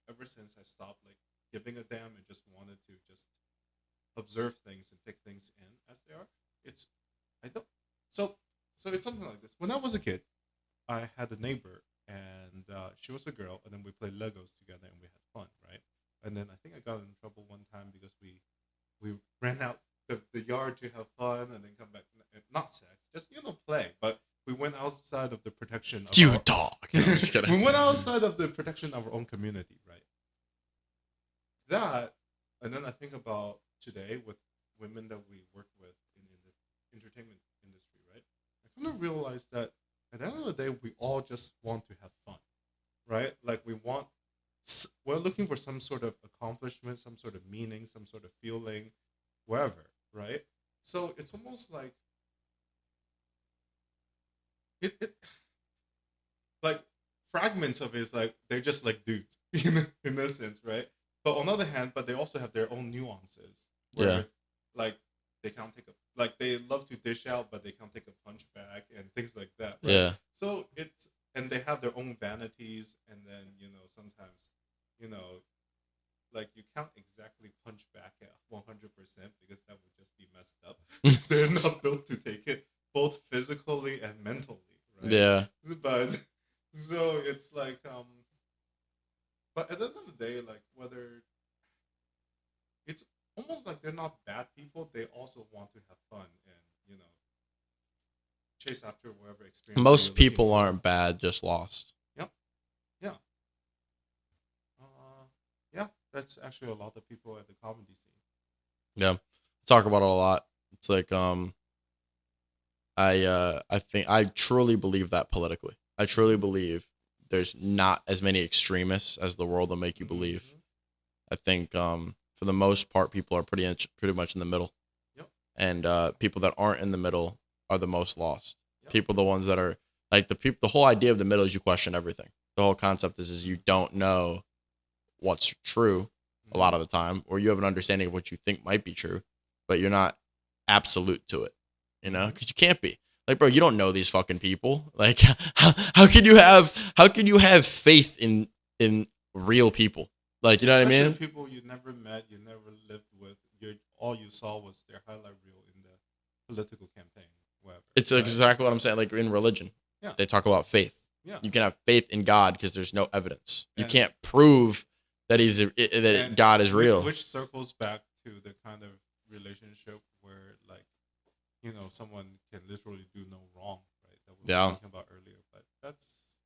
ever since I stopped like giving a damn and just wanted to just observe things and take things in as they are. It's I don't so it's something like this. When I was a kid, I had a neighbor and she was a girl, and then we played Legos together and we had fun, right? And then I think I got in trouble one time because we ran out the yard to have fun and then come back, not sex, just play, but we went outside of the protection of You our, dog. No, I'm just kidding. we went outside of the protection of our own community, right? That, and then I think about today with women that we work with in the entertainment industry, right? I kind of realized that at the end of the day, we all just want to have fun, right? Like we're looking for some sort of accomplishment, some sort of meaning, some sort of feeling, whatever, right? So it's almost like it like fragments of it is like they're just like dudes in this sense, right? But on the other hand, but they also have their own nuances where Yeah. like they can't take a like they love to dish out, but they can't take a punch back and things like that, right? Yeah. So and they have their own vanities, and then sometimes like you can't exactly punch back at 100% because that would just be messed up. They're not built to take it both physically and mentally, right? Yeah. But so it's like but at the end of the day, like whether it's almost like they're not bad people, they also want to have fun and chase after whatever experience. Most people aren't bad, just lost. Yep. Yeah. Yeah, that's actually a lot of people at the comedy scene. Yeah. Talk about it a lot. It's like I think I truly believe that politically. I truly believe there's not as many extremists as the world will make you believe. Mhm. I think for the most part people are pretty much in the middle. Yep. And people that aren't in the middle are the most lost. Yep. People, the ones that are like the whole idea of the middle is you question everything. The whole concept is you don't know what's true a lot of the time, or you have an understanding of what you think might be true, but you're not absolute to it, because you can't be. Like, bro, you don't know these fucking people. Like, how can you have faith in real people? Like, you know what I mean? People you never met, you never lived with. All you saw was their highlight reel in the political campaign. Whatever. It's right? exactly what I'm saying. Like in religion, Yeah. they talk about faith. Yeah. You can have faith in God because there's no evidence. You And- can't prove that And God is real. Which circles back to the kind of relationship where, like, someone can literally do no wrong, right? That we were Yeah. talking about earlier. But that's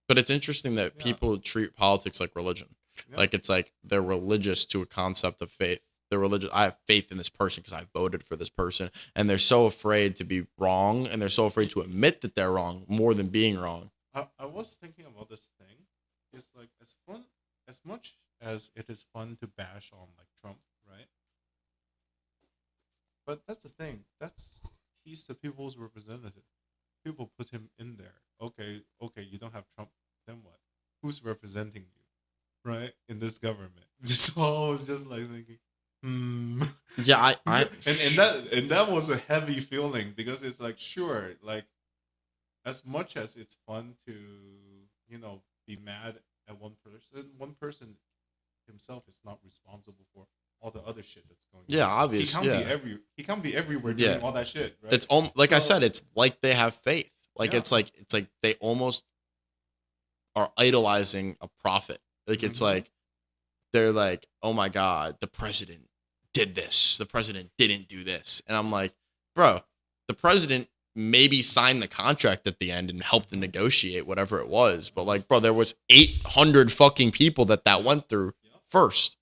But it's interesting that Yeah. people treat politics like religion. Yeah. Like it's like they're religious to a concept of faith. They're religious. I have faith in this person because I voted for this person, and they're so afraid to be wrong, and they're so afraid to admit that they're wrong more than being wrong. I was thinking about this thing. It's like as much as it is fun to bash on like Trump, right? But that's the thing. He's the people's representative. People put him in there. Okay, you don't have Trump, then what? Who's representing you, right? In this government. So I was just like thinking, Yeah, and that was a heavy feeling because it's like, sure, like as much as it's fun to be mad at one person himself is not responsible for all the other shit that's going on. Yeah, obvious. He can't be everywhere doing Yeah. all that shit, right? It's like I So- said, it's like they have faith. Like Yeah. it's like they almost are idolizing a prophet. Like it's Mhm. like they're like, oh my God, the president did this. The president didn't do this. And I'm like, bro, the president maybe signed the contract at the end and helped to negotiate whatever it was. But like, bro, there was 800 fucking people that went through first.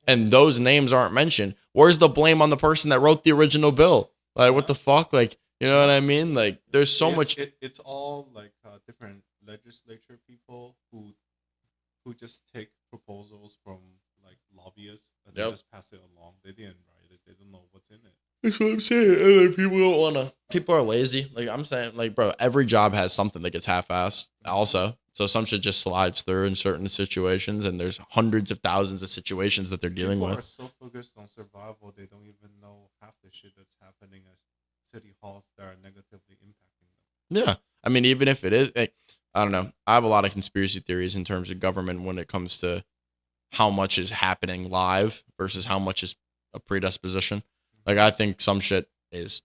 And those names aren't mentioned. Where's the blame on the person that wrote the original bill? Like, what the fuck? Like, you know what I mean? Like, there's so much. It's all like different legislature people who just take proposals from like lobbyists and they Yep. just pass it along. They didn't write it. They don't know what's in it. That's what I'm saying. And then people don't want to people are lazy. Like I'm saying, like bro, every job has something that gets half-assed. Also, so some shit just slides through in certain situations, and there's hundreds of thousands of situations that they're dealing People are with. so focused on survival, they don't even know half the shit that's happening at city halls that are negatively impacting them. Yeah, I mean, even if it is, I don't know. I have a lot of conspiracy theories in terms of government when it comes to how much is happening live versus how much is a predisposition. Like I think some shit is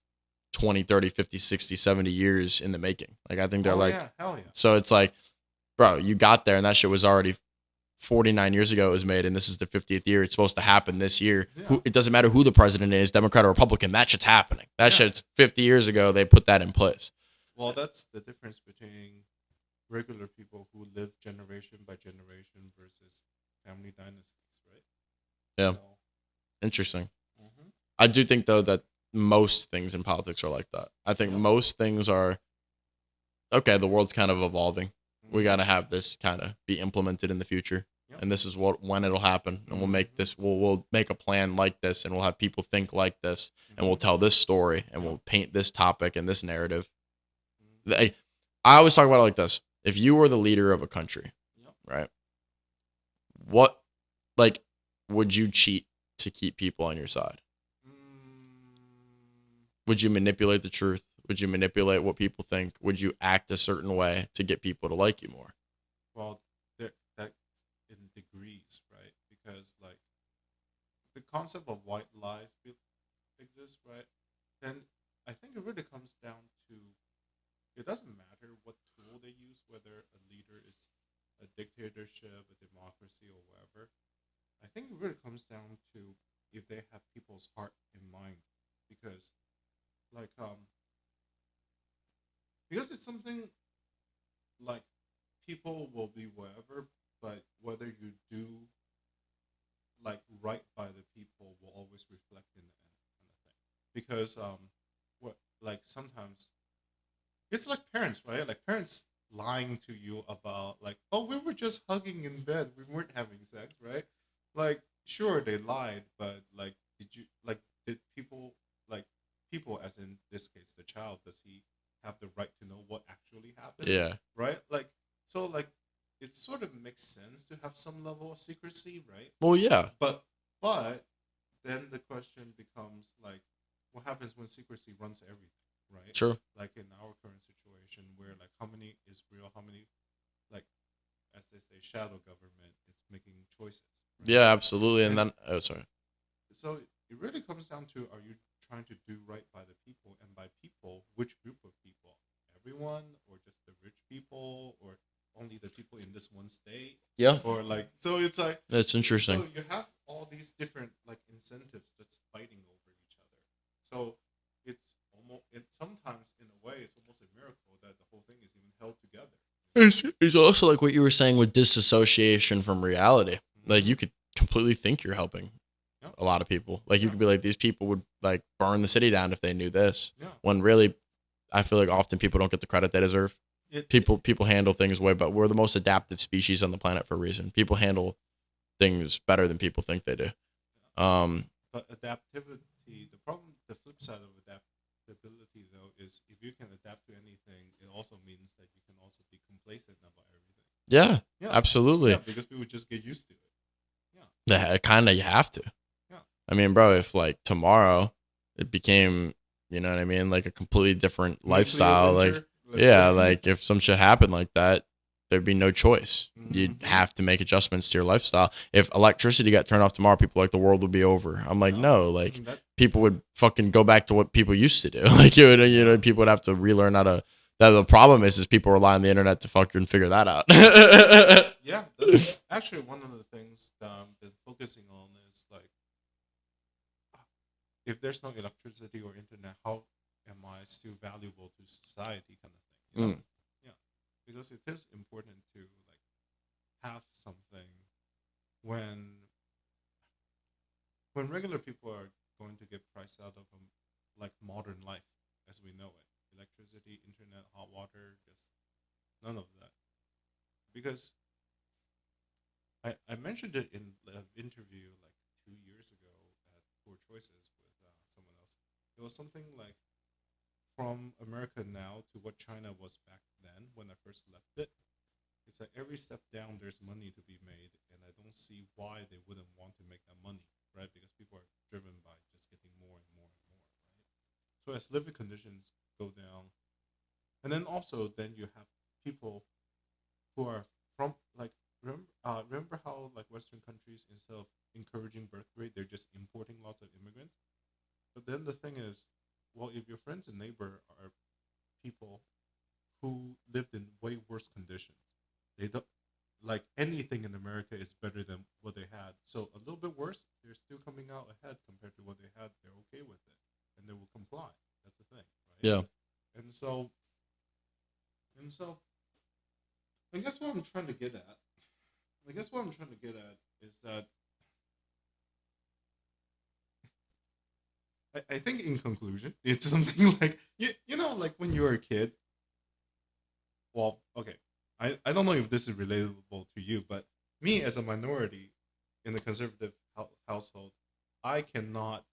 20, 30, 50, 60, 70 years in the making. Like I think they're like, yeah, hell yeah. so it's like, bro, you got there and that shit was already 49 years ago it was made, and this is the 50th year. It's supposed to happen this year. Yeah. It doesn't matter who the president is, Democrat or Republican, that shit's happening. That Yeah. shit's 50 years ago, they put that in place. Well, that's the difference between regular people who live generation by generation versus family dynasties, right? Yeah. So, Interesting. mhm. I do think, though, that most things in politics are like that. I think most things are, okay, the world's kind of evolving. We got to have this kind of be implemented in the future. Yep. And this is when it'll happen. And we'll make this, we'll make a plan like this, and we'll have people think like this, and we'll tell this story, and we'll paint this topic and this narrative. I always talk about it like this. If you were the leader of a country, right? What, like, would you cheat to keep people on your side? Would you manipulate the truth? Would you manipulate what people think? Would you act a certain way to get people to like you more? Well, that in degrees, right? Because like the concept of white lies exists, right? Then I think it really comes down to it doesn't matter what tool they use, whether a leader is a dictatorship, a democracy, or whatever. I think it really comes down to if they have people's heart in mind, because like because it's something like people will be whatever, but whether you do like right by the people will always reflect in the end kind of thing. Because what like sometimes it's like parents, right? Like parents lying to you about like, oh, we were just hugging in bed, we weren't having sex, right? Like, sure, they lied, but like, did people like people, as in this case, the child, does he have the right to know what actually happened? Yeah. Right? Like, so like, it sort of makes sense to have some level of secrecy, right? Well, yeah. But then the question becomes like, what happens when secrecy runs everything, right? True. Like in our current situation, where like how many is real, how many, like, as they say, shadow government is making choices. Right? Yeah, absolutely. And then, sorry. So it really comes down to, are you trying to do right by the people, and by people, which group of people? Everyone, or just the rich people, or only the people in this one state? Yeah. Or like, so it's like, That's interesting. So you have all these different like incentives that's fighting over each other. So it's almost, sometimes in a way, it's almost a miracle that the whole thing is even held together. It's also like what you were saying with disassociation from reality. Like you could completely think you're helping a lot of people. Like you could be like, these people would like burn the city down if they knew this. Yeah. When really, I feel like often people don't get the credit they deserve. People handle things way, but we're the most adaptive species on the planet for a reason. People handle things better than people think they do. But adaptivity, the flip side of adaptability though, is if you can adapt to anything, it also means that you can also be complacent about everything. Yeah, absolutely. Yeah, because people just get used to it. Yeah, kind of you have to. Yeah. I mean, bro, if like tomorrow it became, you know what I mean, like a completely different lifestyle, like like if some shit happened like that, there'd be no choice. You'd have to make adjustments to your lifestyle. If electricity got turned off tomorrow, people like the world would be over. I'm like, no, like people would fucking go back to what people used to do. Like it would, you know, people would have to relearn how to. The problem is people rely on the internet to fucking figure that out. Yeah, that's actually one of the things that I'm focusing on is like, if there's no electricity or internet, how am I still valuable to society, kind of thing? You know? Yeah, because it is important to like have something when regular people are going to get priced out of like modern life as we know it. Electricity, internet, hot water, just none of that. Because I mentioned it in an interview like 2 years ago at Poor Choices with someone else. It was something like, from America now to what China was back then when I first left it, it's like every step down there's money to be made, and I don't see why they wouldn't want to make that money, right? Because people are driven by just getting more and more and more, right? So as living conditions go down, and then also then you have people who are from like remember how like Western countries, instead of encouraging birth rate, they're just importing lots of immigrants. But then the thing is, well, if your friends and neighbor are people who lived in way worse conditions, they don't like anything in America is better than what they had. So a little bit worse, they're still coming out ahead compared to what they had. They're okay with it, and they will comply. That's the thing, right? Yeah. And so, and so, I guess what I'm trying to get at, is that I think in conclusion, it's something like you know, like when you were a kid. Well, okay, I don't know if this is relatable to you, but me as a minority in the conservative household, I cannot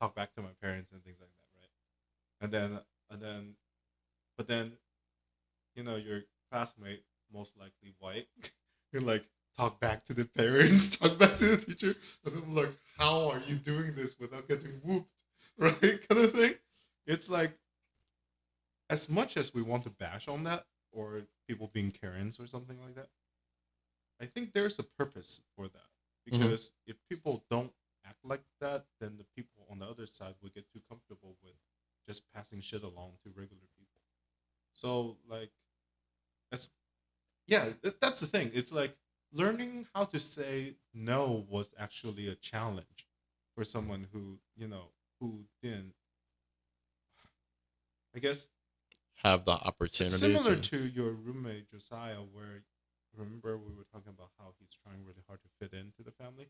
talk back to my parents and things like that, right? And then, but then, you know, your classmate, most likely white, can like talk back to the parents, talk back to the teacher, and I'm like, how are you doing this without getting whooped, right? Kind of thing. It's like, as much as we want to bash on that or people being Karens or something like that, I think there's a purpose for that, because if people don't act like that, then the people on the other side will get too comfortable with just passing shit along to regular people. So like, as yeah, that's the thing. It's like learning how to say no was actually a challenge for someone who, you know, who didn't, I guess, Have the opportunity similar to. to your roommate Josiah, where remember we were talking about how he's trying really hard to fit into the family.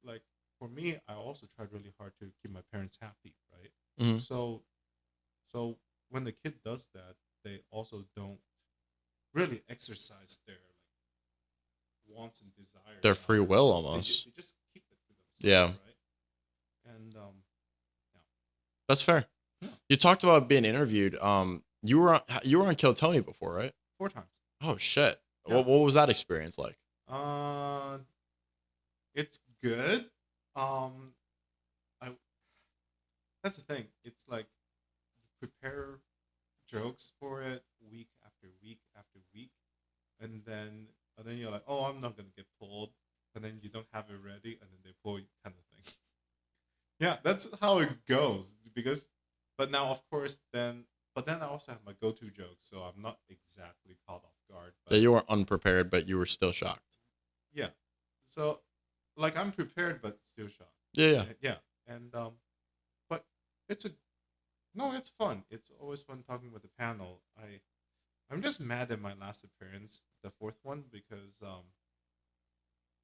Like for me, I also tried really hard to keep my parents happy, right? Mhm. So when the kid does that, they also don't really exercise their like wants and desires. Their free will They almost. they just keep it to themselves, Yeah. right? And yeah, That's fair. yeah, You talked about being interviewed. You were on Kill Tony before, right? 4 times. Oh shit. Yeah. What was that experience like? Uh, it's good. I That's the thing. It's like you prepare jokes for it week after week after week, and then you're like, oh, I'm not gonna get pulled, and then you don't have it ready, and then they pull you, kind of thing. Yeah, that's how it goes. Because, but now of course then I also have my go-to jokes, so I'm not exactly caught off guard. Yeah, But you weren't unprepared, but you were still shocked. yeah, so like I'm prepared, but still shocked. Yeah. Yeah, and but it's a no, it's fun. It's always fun talking with the panel. I'm just mad at my last appearance, the fourth one, because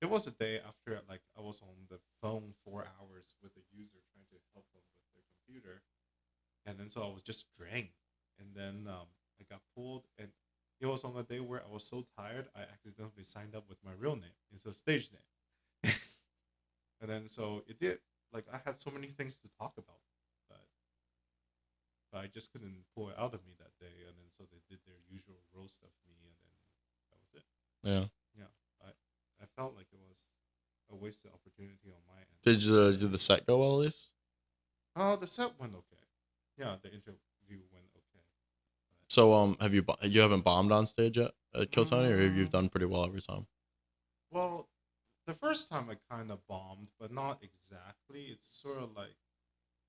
it was a day after like I was on the phone 4 hours with a user trying to help them with their computer, and then so I was just drained, and then I got pulled, and it was on a day where I was so tired I accidentally signed up with my real name instead of stage name, and then so it did like I had so many things to talk about, but I just couldn't pull it out of me that day, and then so they did their usual roast of me, and then that was it. Yeah. Yeah, I felt like it was a wasted opportunity on my end. Did the set go well at least? The set went okay. Yeah, the interview went okay. So you haven't bombed on stage yet at Kill Tony, or you've Mm, done pretty well every time? well, the first time I kind of bombed, but not exactly. It's sort of like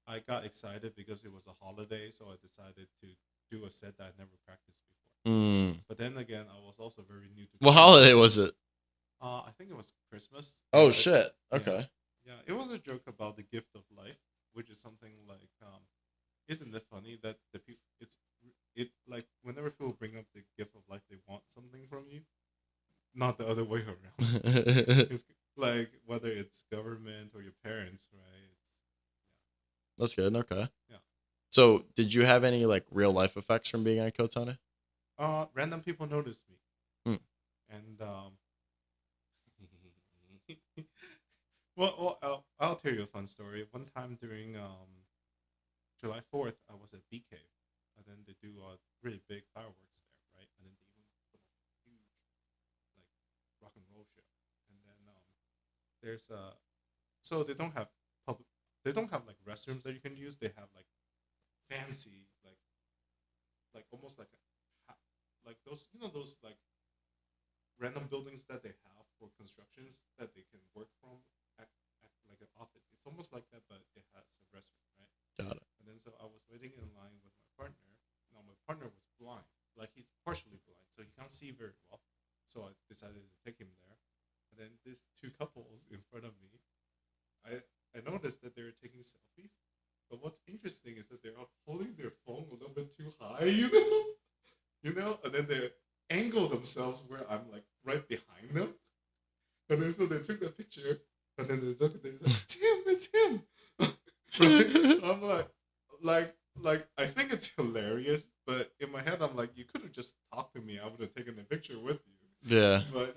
I got excited because it was a holiday, so I decided to do a set that I never practiced before. Mm. But then again, I was also very new to. What holiday was it? I think it was Christmas. Oh Yeah, shit. yeah. Okay. Yeah, it was a joke about the gift of life, which is something like, isn't it funny that the people, it like whenever people bring up the gift of life, they want something from you, not the other way around. It's like whether it's government or your parents, right? That's good. Okay. Yeah. So did you have any like real life effects from being on Kill Tony? Random people noticed me, Hmm. and well, I'll tell you a fun story. One time during July 4th, I was at B Cave, and then do really big fireworks there, right? And then they even put a huge like rock and roll show. And then there's so they don't have like restrooms that you can use. They have like fancy like almost like like those those like random buildings that they have for constructions that they can work from at like an office. It's almost like that, but it has a restroom, right? Got it. And then so I was waiting in line with my partner. Now my partner was blind, like he's partially blind, so he can't see very well. So I decided to take him there. And then these two couples in front of me, I noticed that they were taking selfies. But what's interesting is that they're holding their phone a little bit too high, and then they angle themselves where I'm like right behind them. And then so they took the picture, and then they look at it, it's him. Right? I'm like I think it's hilarious, but in my head I'm like, you could have just talked to me. I would have taken the picture with you. Yeah. But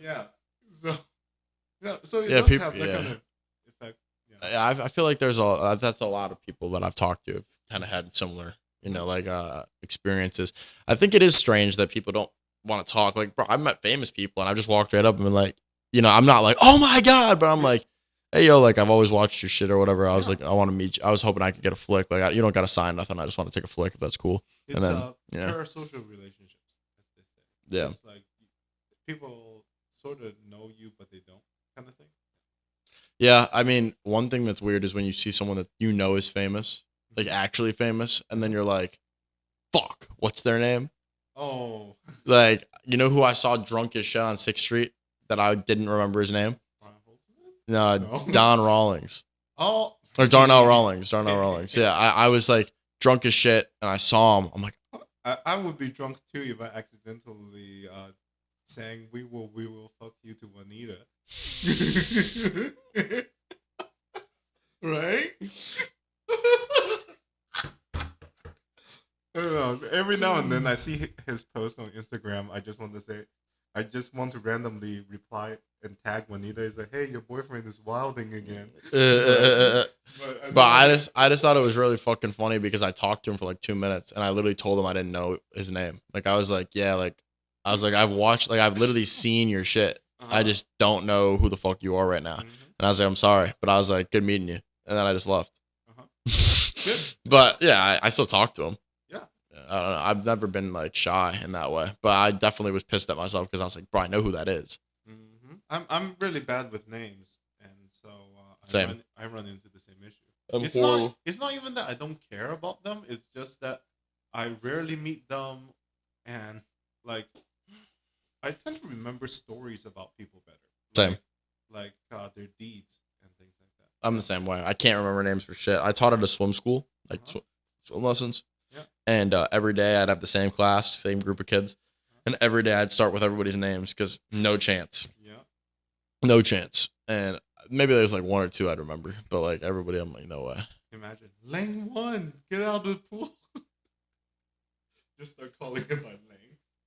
so it does have that kind of effect. Yeah, I feel like that's a lot of people that I've talked to have kind of had similar, experiences. I think it is strange that people don't want to talk. Like, bro, I've met famous people and I've just walked right up and been like, I'm not like, oh my God, but I'm like, hey, yo, like, I've always watched your shit or whatever. I was like, I want to meet you. I was hoping I could get a flick. Like, you don't got to sign nothing. I just want to take a flick if that's cool. It's and then, parasocial relationships, as they say. Yeah. It's like people sort of know you, but they don't, kind of thing. Yeah, I mean, one thing that's weird is when you see someone that is famous, like actually famous, and then you're like, fuck, what's their name? Oh. Like, who I saw drunk as shit on 6th Street that I didn't remember his name? No, Don Rawlings. Oh. Or Darnell Rawlings. Darnell Rawlings. Yeah, I was like drunk as shit and I saw him. I'm like, I would be drunk too if I accidentally sang we will fuck you to Juanita. Right? I don't know. Every now and then I see his post on Instagram. I just want to randomly reply and tag Juanita. He's like, hey, your boyfriend is wilding again. But I just thought it was really fucking funny because I talked to him for like 2 minutes and I literally told him I didn't know his name. Like, I was like, yeah, like, I've watched, like, I've literally seen your shit. I just don't know who the fuck you are right now. And I was like, I'm sorry. But I was like, good meeting you. And then I just left. Good. But yeah, I still talk to him. Yeah. I don't know. I've never been like shy in that way. But I definitely was pissed at myself because I was like, bro, I know who that is. I'm really bad with names. And so I run into the same issue. It's not even that I don't care about them. It's just that I rarely meet them. And like, I tend to remember stories about people better. Same. Like their deeds and things like that. I'm the same way. I can't remember names for shit. I taught at a swim school, like swim lessons. Yeah. And every day I'd have the same class, same group of kids. And every day I'd start with everybody's names because no chance. Yeah. No chance. And maybe there's like one or two I'd remember. But like everybody, I'm like, no way. Imagine. Lane 1, get out of the pool. Just start calling him by Lane.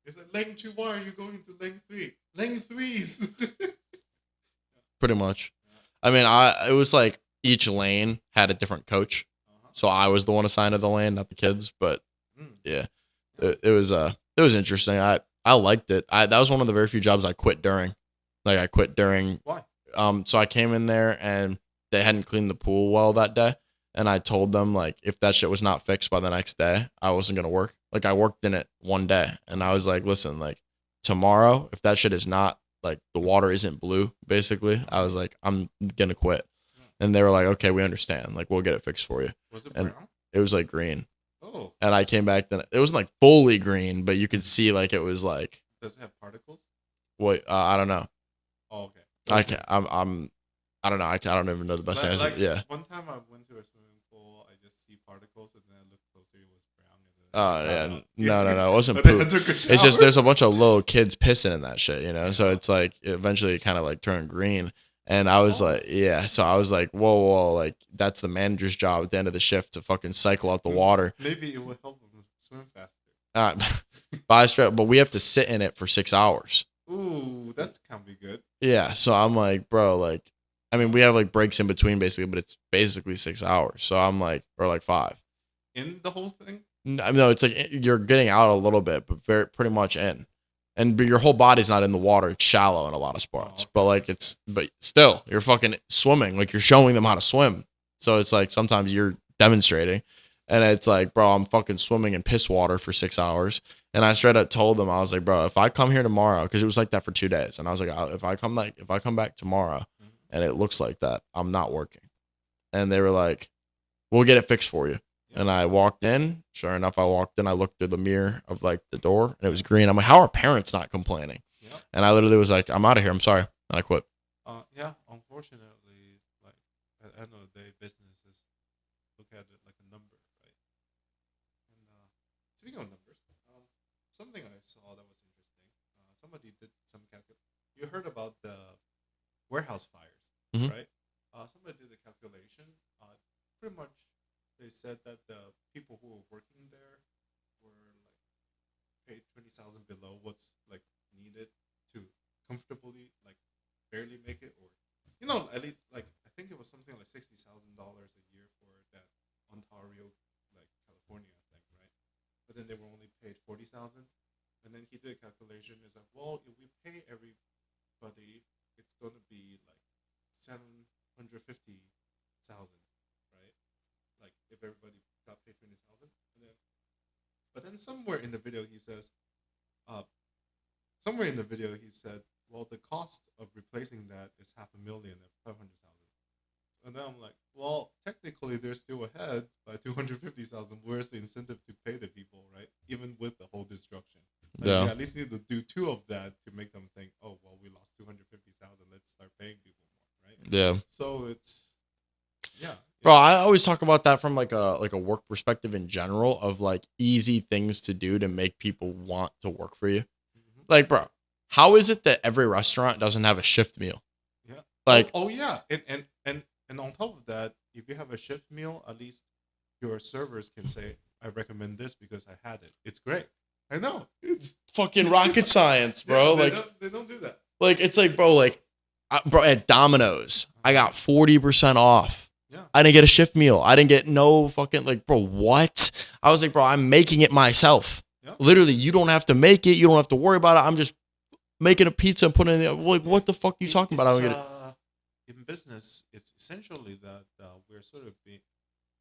It's like, Lane 2, why are you going to Lane 3? Lane 3s. Pretty much. I mean, it was like each lane had a different coach. So I was the one assigned to the lane, not the kids. But yeah, it was interesting. I liked it. That was one of the very few jobs I quit during. Like, I quit during. Why? So I came in there and they hadn't cleaned the pool well that day. And I told them, like, if that shit was not fixed by the next day, I wasn't going to work. Like, I worked in it one day. And I was like, listen, like, tomorrow, if that shit is not, like, the water isn't blue, basically, I was like, I'm going to quit. And they were like, okay, we understand. Like, we'll get it fixed for you. Was it and brown? It was, like, green. Oh. And I came back, then it wasn't, like, fully green, but you could see, like, it was, like. Does it have particles? Wait, I don't know. Oh, okay. I can't, I don't know. I don't even know the best answer. Like, yeah. One time I went to a swimming pool, I just see particles, and then I looked closer, it was brown. Oh yeah, no, it wasn't poop. It's just there's a bunch of little kids pissing in that shit, So it's like eventually it kind of like turned green, and I was like, yeah. So I was like, whoa, like that's the manager's job at the end of the shift to fucking cycle out the water. Maybe it would help them swim faster. But we have to sit in it for 6 hours. Ooh, that can be good. Yeah, so I'm like, bro, like, I mean, we have like breaks in between basically, but it's basically 6 hours. So I'm like, or like 5. In the whole thing? No, it's like you're getting out a little bit, but pretty much in. But your whole body's not in the water. It's shallow in a lot of sports. okay. But like but still, you're fucking swimming. Like you're showing them how to swim. So it's like sometimes you're demonstrating. And it's like, bro, I'm fucking swimming in piss water for 6 hours. And I straight up told them, I was like, bro, if I come here tomorrow, because it was like that for 2 days. And I was like, if I come back tomorrow and it looks like that, I'm not working. And they were like, we'll get it fixed for you. And I walked in. Sure enough, I walked in. I looked through the mirror of like the door, and it was green. I'm like, how are parents not complaining? Yep. And I literally was like, I'm out of here. I'm sorry. And I quit. Yeah, unfortunately, like at the end of the day, businesses look at it like a number, right? And speaking of numbers, something I saw that was interesting. Somebody did some calculation. You heard about the warehouse fires, Mhm. right? Somebody did the calculation. Pretty much, they said that the people who were working there were like paid 20,000 below what's like needed to comfortably like barely make it, or at least like I think it was something like $60,000 a year for that Ontario, like California thing, right? But then they were only paid 40,000, and then he did a calculation. It's like, well, if we pay everybody, it's gonna be like 750,000, right? Like if everybody got paid 20,000, but then somewhere in the video he says, well, the cost of replacing that is $500,000 at 500,000. And then I'm like, well, technically they're still ahead by 250,000. Where's the incentive to pay the people, right? Even with the whole destruction, like, Yeah. you at least need to do two of that to make them think, oh, well, we lost 250,000. Let's start paying people more, right? Yeah. So it's Bro, I always talk about that from like a work perspective in general of like easy things to do to make people want to work for you. Mhm. Like, bro, how is it that every restaurant doesn't have a shift meal? Yeah. Like, oh yeah, and on top of that, if you have a shift meal, at least your servers can say, "I recommend this because I had it. It's great." I know it's fucking rocket science, bro. Yeah, like, they don't do that. like it's like, bro, like, bro, at Domino's, I got 40% off. Yeah. I didn't get a shift meal. I didn't get no fucking like, bro, what? I was like, bro, I'm making it myself. Yeah. Literally, you don't have to make it. You don't have to worry about it. I'm just making a pizza and putting it in there. Like, what the fuck are you talking about? I don't get it. In business, it's essentially that we're sort of being,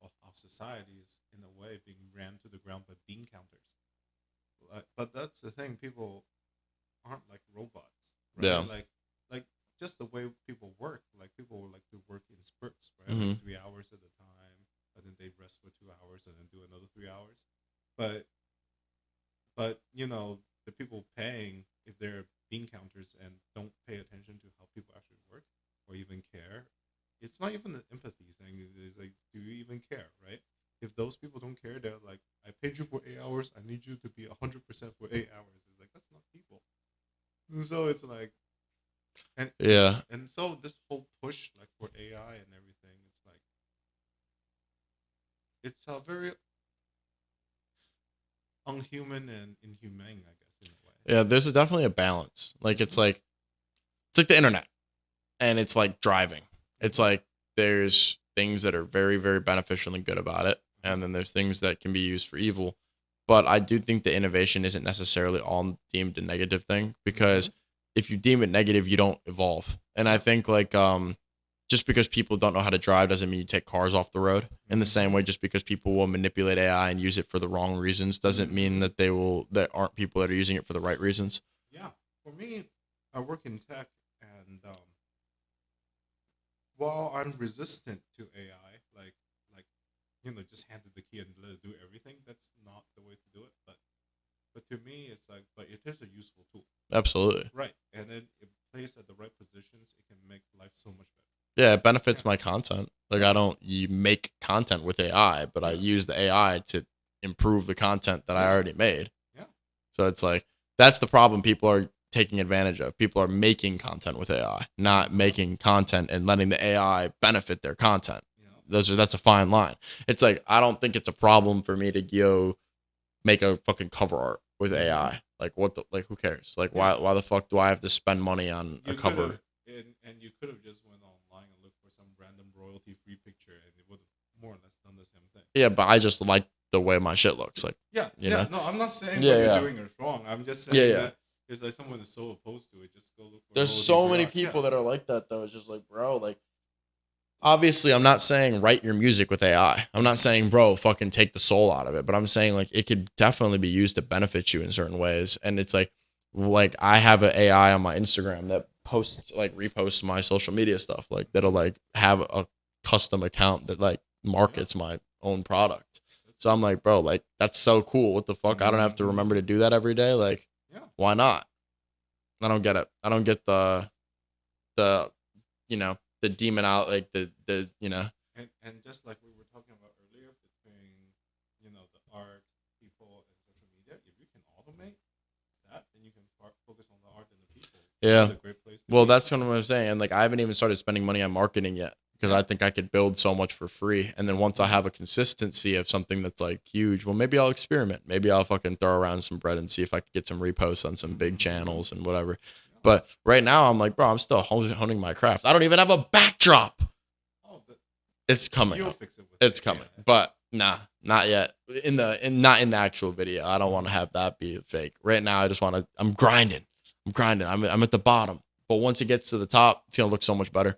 well, our society is in a way being ran to the ground by bean counters. But that's the thing. People aren't like robots, right? Yeah. Like just the way people work. Like people like to work in spurts, right? Mhm. Like 3 hours at a time, and then they rest for 2 hours, and then do another 3 hours. But the people paying, if they're bean counters and don't pay attention to how people actually work or even care, it's not even an empathy thing. It's like, do you even care, right? If those people don't care, they're like, I paid you for 8 hours. I need you to be 100% for 8 hours. It's like, that's not people. And so it's like, Yeah. and so this whole push like for AI and everything, it's like, it's a very unhuman and inhumane, I guess, in a way. Yeah, there's definitely a balance. Like it's like the internet, and it's like driving. It's like there's things that are very, very beneficial and good about it, and then there's things that can be used for evil. But I do think the innovation isn't necessarily all deemed a negative thing, because if you deem it negative, you don't evolve. And I think like just because people don't know how to drive doesn't mean you take cars off the road. In the same way, just because people will manipulate AI and use it for the wrong reasons doesn't mean that that aren't people that are using it for the right reasons. Yeah, for me, I work in tech, and while I'm resistant to AI, like just hand it the key and let it do everything, that's not the way to do it. But to me, it's like, but it is a useful tool, Absolutely. right? And then it placed at the right positions, it can make life so much better. Yeah, it benefits my content. Like you make content with AI, but I use the AI to improve the content that I already made. Yeah. So it's like that's the problem people are taking advantage of. People are making content with AI, not making content and letting the AI benefit their content. That's a fine line. It's like I don't think it's a problem for me to go make a fucking cover art with AI. Like who cares? Like why the fuck do I have to spend money on a cover? And you could have just went online and looked for some random royalty free picture, and it would have more or less done the same thing. Yeah, but I just like the way my shit looks. Like, Yeah, you yeah. know? No, I'm not saying Yeah, what yeah. you're doing is wrong. I'm just saying Yeah, yeah. that it's like someone is so opposed to it. Just go look for There's all so these many rocks. people Yeah. that are like that though. It's just like, bro, like obviously I'm not saying write your music with AI. I'm not saying, bro, fucking take the soul out of it, but I'm saying like it could definitely be used to benefit you in certain ways. And it's like I have an AI on my Instagram that posts like reposts my social media stuff. Like that'll like have a custom account that like markets my own product. So I'm like, bro, like that's so cool. What the fuck? I don't have to remember to do that every day. Like, Yeah. why not? I don't get it. I don't get the you know, the demon out, like the you know. And just like we were talking about earlier, between the art people and social media, if you can automate that, then you can focus on the art and the people. Yeah. It's a great place. Well, that's what I'm saying. And like I haven't even started spending money on marketing yet because I think I could build so much for free. And then once I have a consistency of something that's like huge, well, maybe I'll experiment. Maybe I'll fucking throw around some bread and see if I could get some reposts on some big channels and whatever. But right now, I'm like, bro, I'm still honing my craft. I don't even have a backdrop. Oh, It's coming. you'll fix it. It's coming. But nah, not yet. Not in the actual video. I don't want to have that be fake. Right now, I just want to. I'm grinding. I'm at the bottom. But once it gets to the top, it's gonna look so much better.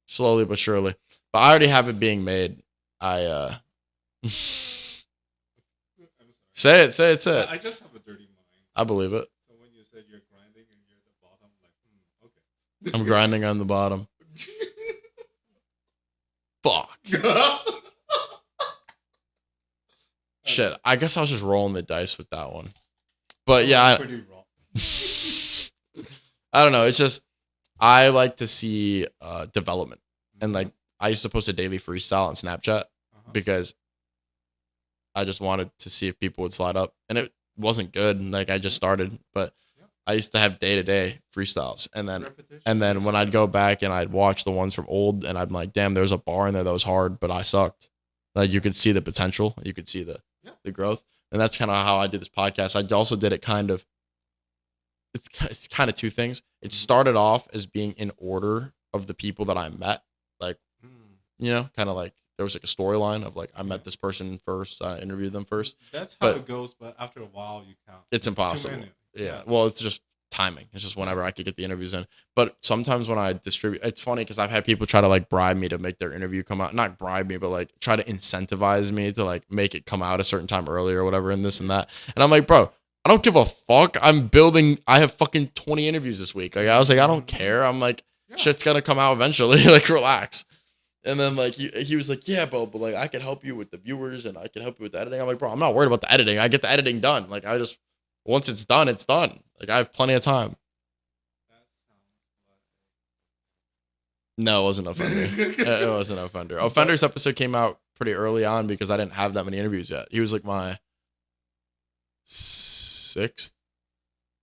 Slowly but surely. But I already have it being made. I I'm sorry. say it. I just have a dirty mind. I believe it. So when you said you're grinding and you're at the bottom, like, okay. I'm grinding on the bottom. Fuck. Shit. I guess I was just rolling the dice with that one. But yeah, That's pretty raw. I don't know. It's just I like to see development, and like I used to post a daily freestyle on Snapchat because I just wanted to see if people would slide up, and it wasn't good. Like I just started, but I used to have day-to-day freestyles, and then when I'd go back and I'd watch the ones from old, and I'm like, damn, there's a bar in there that was hard, but I sucked. Like you could see the potential, you could see the growth, and that's kind of how I do this podcast. I also did it kind of. It's kind of two things. It started off as being in order of the people that I met, like, kind of like there was like a storyline of like I met this person first, I interviewed them first. That's how it goes, but after a while you count. It's impossible. Yeah. Well, it's just timing. It's just whenever I could get the interviews in. But sometimes when I distribute, it's funny because I've had people try to like bribe me to make their interview come out. Not bribe me, but like try to incentivize me to like make it come out a certain time early or whatever and this and that. And I'm like, bro, I don't give a fuck. I have fucking 20 interviews this week. Like I was like, I don't care. I'm like, shit's gonna come out eventually. Like relax. And then like he was like, yeah, bro, but like I can help you with the viewers and I can help you with the editing. I'm like, bro, I'm not worried about the editing. I get the editing done. Like once it's done, it's done. Like I have plenty of time. No, it wasn't Offender. It wasn't Offender. Offender's episode came out pretty early on because I didn't have that many interviews yet. He was like my 6th.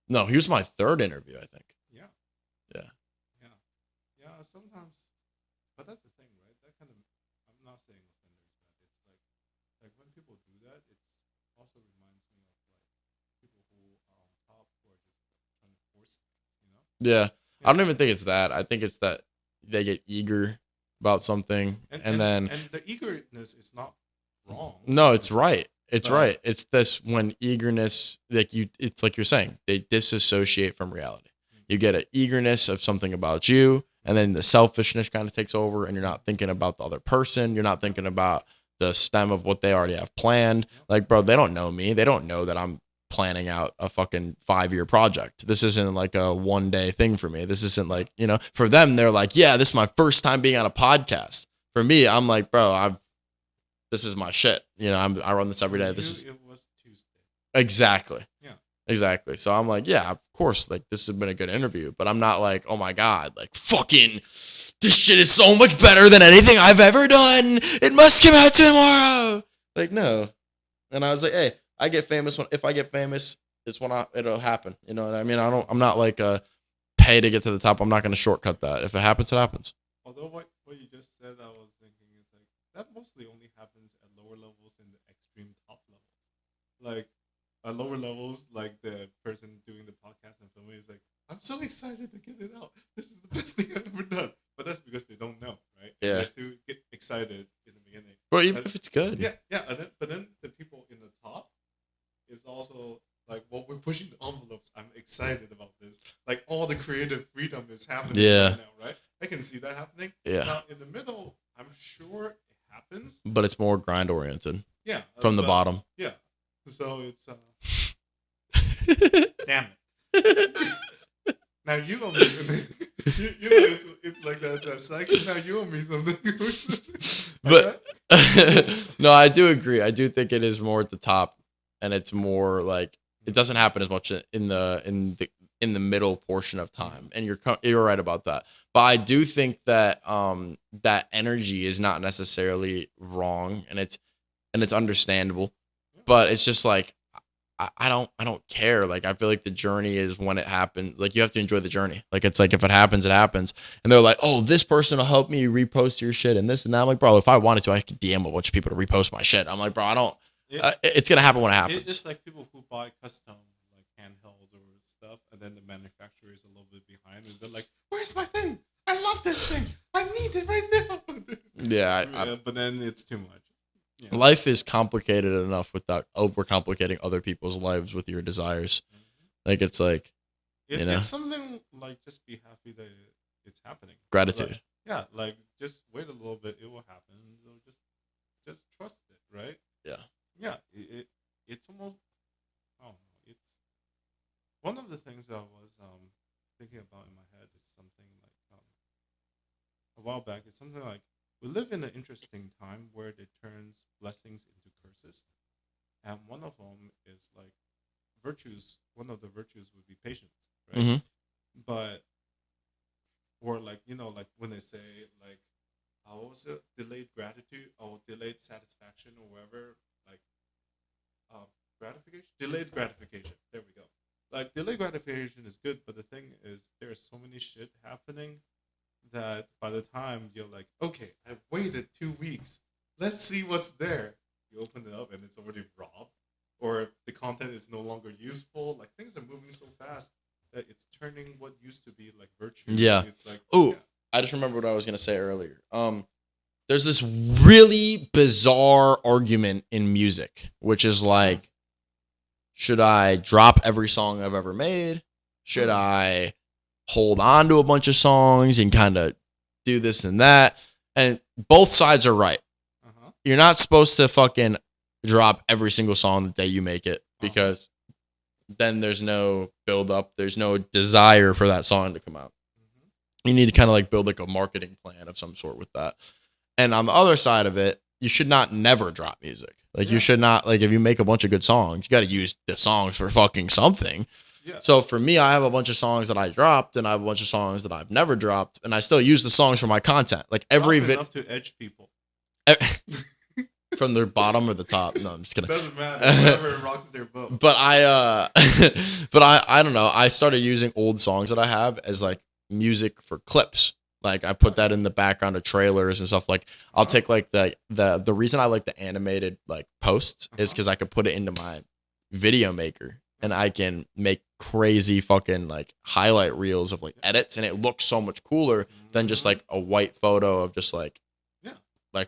No, he was my 3rd interview, I think. Yeah. Sometimes, but that's the thing, right? That kind of, I'm not saying offenders, but it's like when people do that, it also reminds me of like people who are on top who are just trying to force things, Yeah. I don't even think it's that. I think it's that they get eager about something and then the eagerness is not wrong. No, it's right. It's right. It's this when eagerness, it's like you're saying, they disassociate from reality. You get an eagerness of something about you, and then the selfishness kind of takes over, and you're not thinking about the other person. You're not thinking about the stem of what they already have planned. Like, bro, they don't know me. They don't know that I'm planning out a fucking 5-year project. This isn't like a 1-day thing for me. This isn't like, for them, they're like, yeah, this is my first time being on a podcast. For me, I'm like, bro, this is my shit. I run this every day. It was Tuesday. Exactly. Yeah. Exactly. So I'm like, yeah, of course, like this has been a good interview, but I'm not like, oh my God, like fucking this shit is so much better than anything I've ever done. It must come out tomorrow. Like, no. And I was like, hey, I get famous if I get famous, it'll happen. You know what I mean? I'm not like pay to get to the top. I'm not going to shortcut that. If it happens, it happens. Although what you just said, I was thinking is like that mostly only happens at lower levels and the extreme top levels. Like at lower levels, like the person doing the podcast and filming is like, I'm so excited to get it out. This is the best thing I've ever done. But that's because they don't know, right? Yeah. They still get excited in the beginning. But even if it's good. Yeah. But then all the creative freedom is happening Yeah. right now, right? I can see that happening. Yeah. Now in the middle, I'm sure it happens. But it's more grind oriented Yeah. from the but- bottom. Yeah. So it's damn it. Now you owe me. You know, it's like that cycle. Now you owe me something. But no, I do agree. I do think it is more at the top, and it's more like it doesn't happen as much in the middle portion of time. And you're right about that. But I do think that that energy is not necessarily wrong, and it's understandable. But it's just like I don't care. Like I feel like the journey is when it happens. Like you have to enjoy the journey. Like it's like if it happens, it happens. And they're like, oh, this person will help me repost your shit and this and that. I'm like, bro, if I wanted to, I could DM a bunch of people to repost my shit. I'm like, bro, I don't. It's gonna happen when it happens. It's like people who buy custom like handhelds or stuff, and then the manufacturer is a little bit behind, and they're like, "Where's my thing? I love this thing. I need it right now." Yeah, but then it's too much. Yeah. Life is complicated enough without overcomplicating other people's lives with your desires. Like it's like, It's something like just be happy that it's happening. Gratitude. Like just wait a little bit, it will happen. So just trust it, right? Yeah. It's almost. I don't know. It's one of the things I was thinking about in my head is something like a while back. It's something like. We live in an interesting time where it turns blessings into curses. And one of them is like virtues. One of the virtues would be patience, right? Mm-hmm. But, or like, like when they say like, what was it? Delayed gratitude or delayed satisfaction or whatever, like gratification? Delayed gratification. There we go. Like delayed gratification is good, but the thing is there's so many shit happening that by the time you're like, okay, I've waited 2 weeks. Let's see what's there. You open it up and it's already robbed, or the content is no longer useful. Like things are moving so fast that it's turning what used to be like virtue. Yeah. It's like, I just remembered what I was gonna say earlier. There's this really bizarre argument in music, which is like, should I drop every song I've ever made? Should I hold on to a bunch of songs and kind of do this and that? And both sides are right. You're not supposed to fucking drop every single song the day you make it, because then there's no build up. There's no desire for that song to come out. You need to kind of like build like a marketing plan of some sort with that. And on the other side of it, you should not never drop music. Like you should not, like if you make a bunch of good songs, you got to use the songs for fucking something. Yeah. So for me, I have a bunch of songs that I dropped, and I have a bunch of songs that I've never dropped, and I still use the songs for my content. Like every video, enough to edge people from their bottom or the top. No, I'm just kidding. Doesn't matter. Whoever rocks their boat. But I don't know. I started using old songs that I have as like music for clips. Like I put that in the background of trailers and stuff. Like I'll take like the reason I like the animated like posts is because I could put it into my video maker. And I can make crazy fucking like highlight reels of like edits, and it looks so much cooler than just like a white photo of just like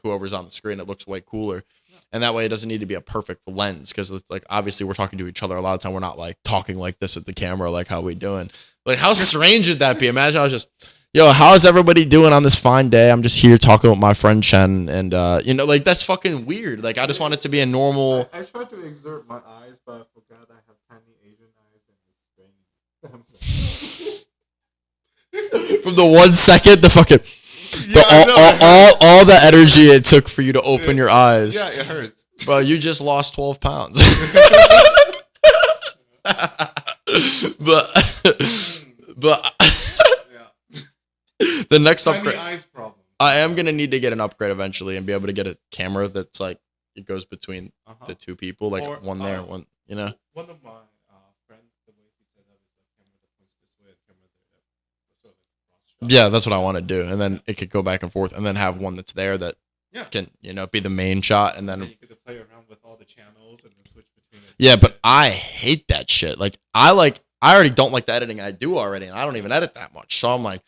whoever's on the screen. It looks way cooler, and that way it doesn't need to be a perfect lens, because like obviously we're talking to each other a lot of time. We're not like talking like this at the camera, like how we doing. Like how strange would that be? Imagine I was just, yo, how's everybody doing on this fine day? I'm just here talking with my friend Chen, and like that's fucking weird. Like I just want it to be a normal. I tried to exert my eyes, but I forgot I have tiny Asian eyes and it's raining. I'm sorry. From the 1 second, the fucking all the energy it took for you to open your eyes. Yeah, it hurts. Bro, you just lost 12 pounds. but the next tiny upgrade, eyes problem. I am gonna need to get an upgrade eventually and be able to get a camera that's like it goes between the two people, like Or, one there, one. One of my friends, the way he said that is the camera that points this way, the camera there. So like Yeah, that's what I want to do, and then it could go back and forth, and then have one that's there that can be the main shot, and then you could play around with all the channels and then switch between it. Yeah, but I hate that shit. Like I already don't like the editing I do already, and I don't even edit that much. So I'm like,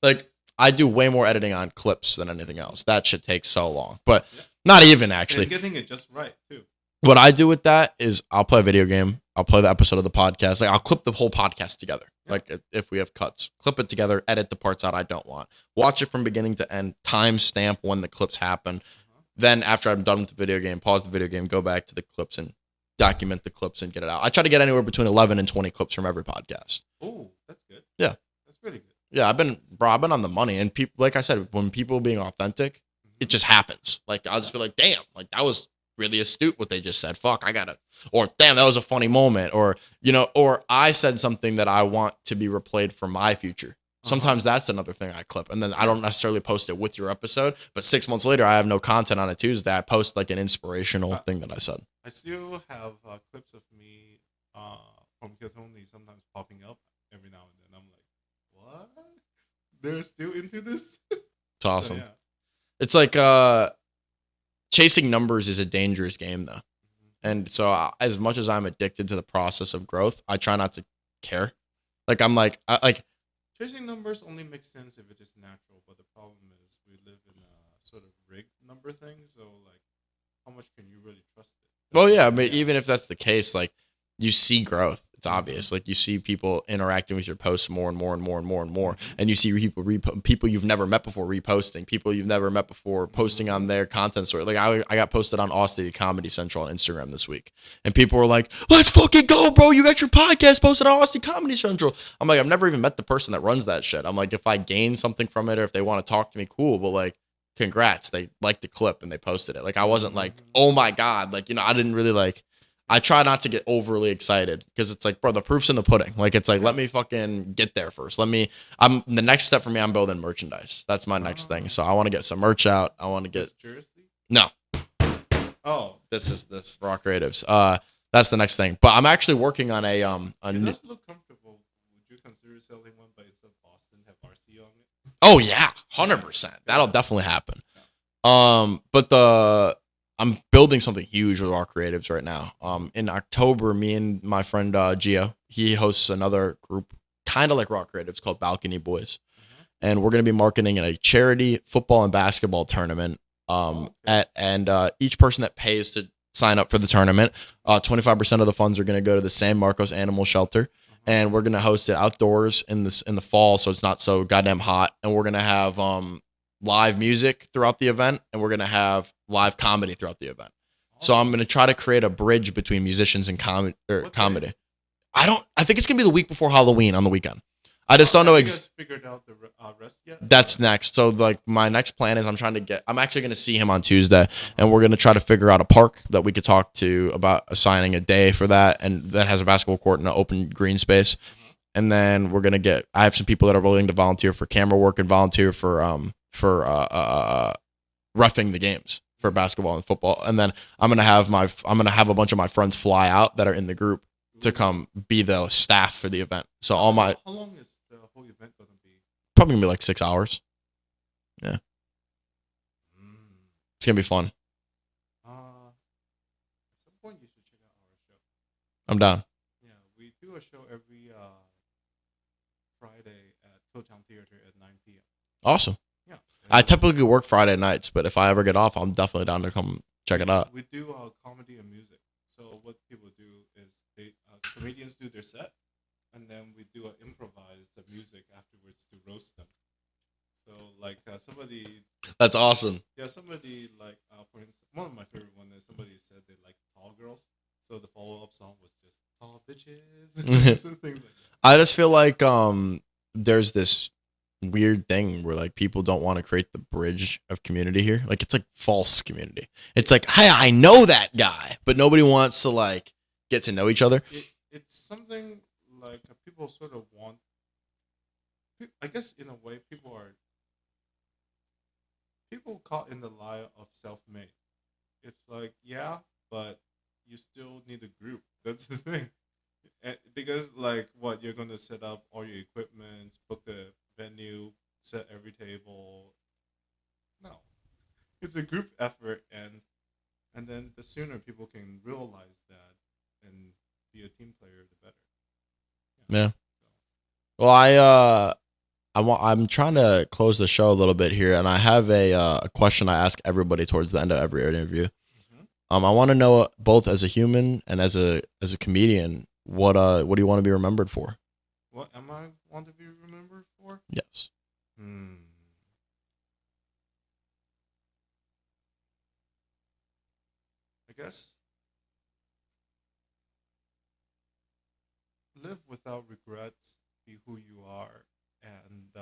like I do way more editing on clips than anything else. That shit takes so long, but not even actually. And getting it just right too. What I do with that is I'll play a video game. I'll play the episode of the podcast. Like I'll clip the whole podcast together. Yeah. Like if we have cuts, clip it together, edit the parts out I don't want. Watch it from beginning to end, timestamp when the clips happen. Then after I'm done with the video game, pause the video game, go back to the clips and document the clips and get it out. I try to get anywhere between 11 and 20 clips from every podcast. Oh, that's good. Yeah. That's really good. Yeah, I've been on the money, and people, like I said, when people being authentic, it just happens. Like I'll just be like, damn, like that was really astute what they just said. Fuck, I gotta, or damn, that was a funny moment, or or I said something that I want to be replayed for my future. Sometimes that's another thing I clip, and then I don't necessarily post it with your episode. But 6 months later, I have no content on a Tuesday. I post like an inspirational thing that I said. I still have clips of me from Kyotoni sometimes popping up every now and then. I'm like, what? They're still into this? It's awesome. So, yeah. It's like chasing numbers is a dangerous game, though. And so as much as I'm addicted to the process of growth, I try not to care. Like I'm like, Chasing numbers only makes sense if it is natural, but the problem is we live in a sort of rigged number thing. So like, how much can you really trust it? well, yeah, but even if that's the case, like you see growth. It's obvious. Like you see people interacting with your posts more and more and more and more and more, and you see people you've never met before reposting, people you've never met before posting on their content story. Like I got posted on Austin Comedy Central on Instagram this week, and people were like, "Let's fucking go, bro! You got your podcast posted on Austin Comedy Central." I'm like, I've never even met the person that runs that shit. I'm like, if I gain something from it or if they want to talk to me, cool. But like, congrats, they liked the clip and they posted it. Like I wasn't like, oh my god, like I didn't really like. I try not to get overly excited because it's like, bro, the proof's in the pudding. Like, it's like, let me fucking get there first. The next step for me, I'm building merchandise. That's my next thing. So I want to get some merch out. I want to get, jersey? no, Oh, this Raw Creatives. That's the next thing. But I'm actually working on a it does look comfortable. Would you consider selling one, but it's a Boston, have RC on it? oh yeah, 100%. That'll definitely happen. But I'm building something huge with our creatives right now. In October, me and my friend Gio, he hosts another group, kind of like Raw Creatives, called Balcony Boys, and we're going to be marketing in a charity football and basketball tournament. Each person that pays to sign up for the tournament, 25% of the funds are going to go to the San Marcos Animal Shelter, and we're going to host it outdoors in the fall, so it's not so goddamn hot, and we're going to have live music throughout the event, and we're going to have live comedy throughout the event. So I'm going to try to create a bridge between musicians and comedy. I think it's going to be the week before Halloween on the weekend. I just don't know. Have you guys figured out the rest yet? That's next. So like my next plan is I'm actually going to see him on Tuesday, and we're going to try to figure out a park that we could talk to about assigning a day for that. And that has a basketball court and an open green space. And then we're going to I have some people that are willing to volunteer for camera work and volunteer for roughing the games for basketball and football, and then I'm gonna have a bunch of my friends fly out that are in the group to come be the staff for the event. So how long is the whole event gonna be? Probably gonna be like 6 hours. Yeah, it's gonna be fun. At some point you should check out our show. I'm down. Yeah, we do a show every Friday at Totown Theater at 9 p.m. Awesome. Yeah. I typically work Friday nights, but if I ever get off, I'm definitely down to come check it out. We do comedy and music. So what people do is comedians do their set, and then we do improvise the music afterwards to roast them. So like somebody. That's awesome. Yeah, somebody like for instance, one of my favorite ones is somebody said they like tall girls. So the follow-up song was just tall bitches. So things like that. I just feel like there's this weird thing where like people don't want to create the bridge of community here. Like it's like false community. It's like, hey, I know that guy, but nobody wants to like get to know each other. It's something like people sort of want. I guess in a way, people caught in the lie of self-made. It's like, yeah, but you still need a group. That's the thing. Because like what you're gonna set up all your equipment, book the venue, set every table. No, it's a group effort, and then the sooner people can realize that and be a team player, the better. Yeah. Well, I'm trying to close the show a little bit here, and I have a question I ask everybody towards the end of every interview. I want to know, both as a human and as a comedian, what do you want to be remembered for? What am I want to be remembered for? Yes. I guess live without regrets, be who you are, and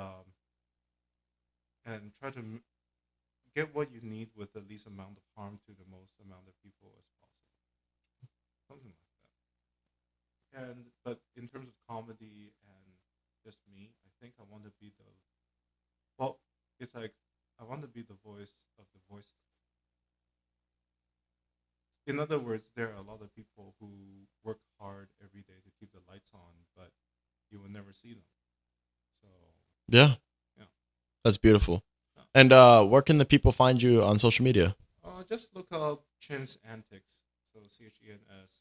try to get what you need with the least amount of harm to the most amount of people as possible. Something like that. But in terms of comedy and just me, I think I want to be the well. It's like I want to be the voice of the voiceless. In other words, there are a lot of people who work hard every day to keep the lights on, but you will never see them. So Yeah. yeah, That's beautiful. Yeah. And where can the people find you on social media? just look up Chen's Antics. So ChenSantics.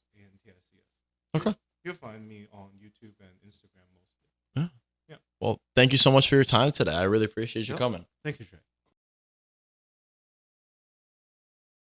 Okay. You'll find me on YouTube and Instagram mostly. Yeah. Yeah. Well, thank you so much for your time today. I really appreciate you Yep. coming. Thank you, Trey.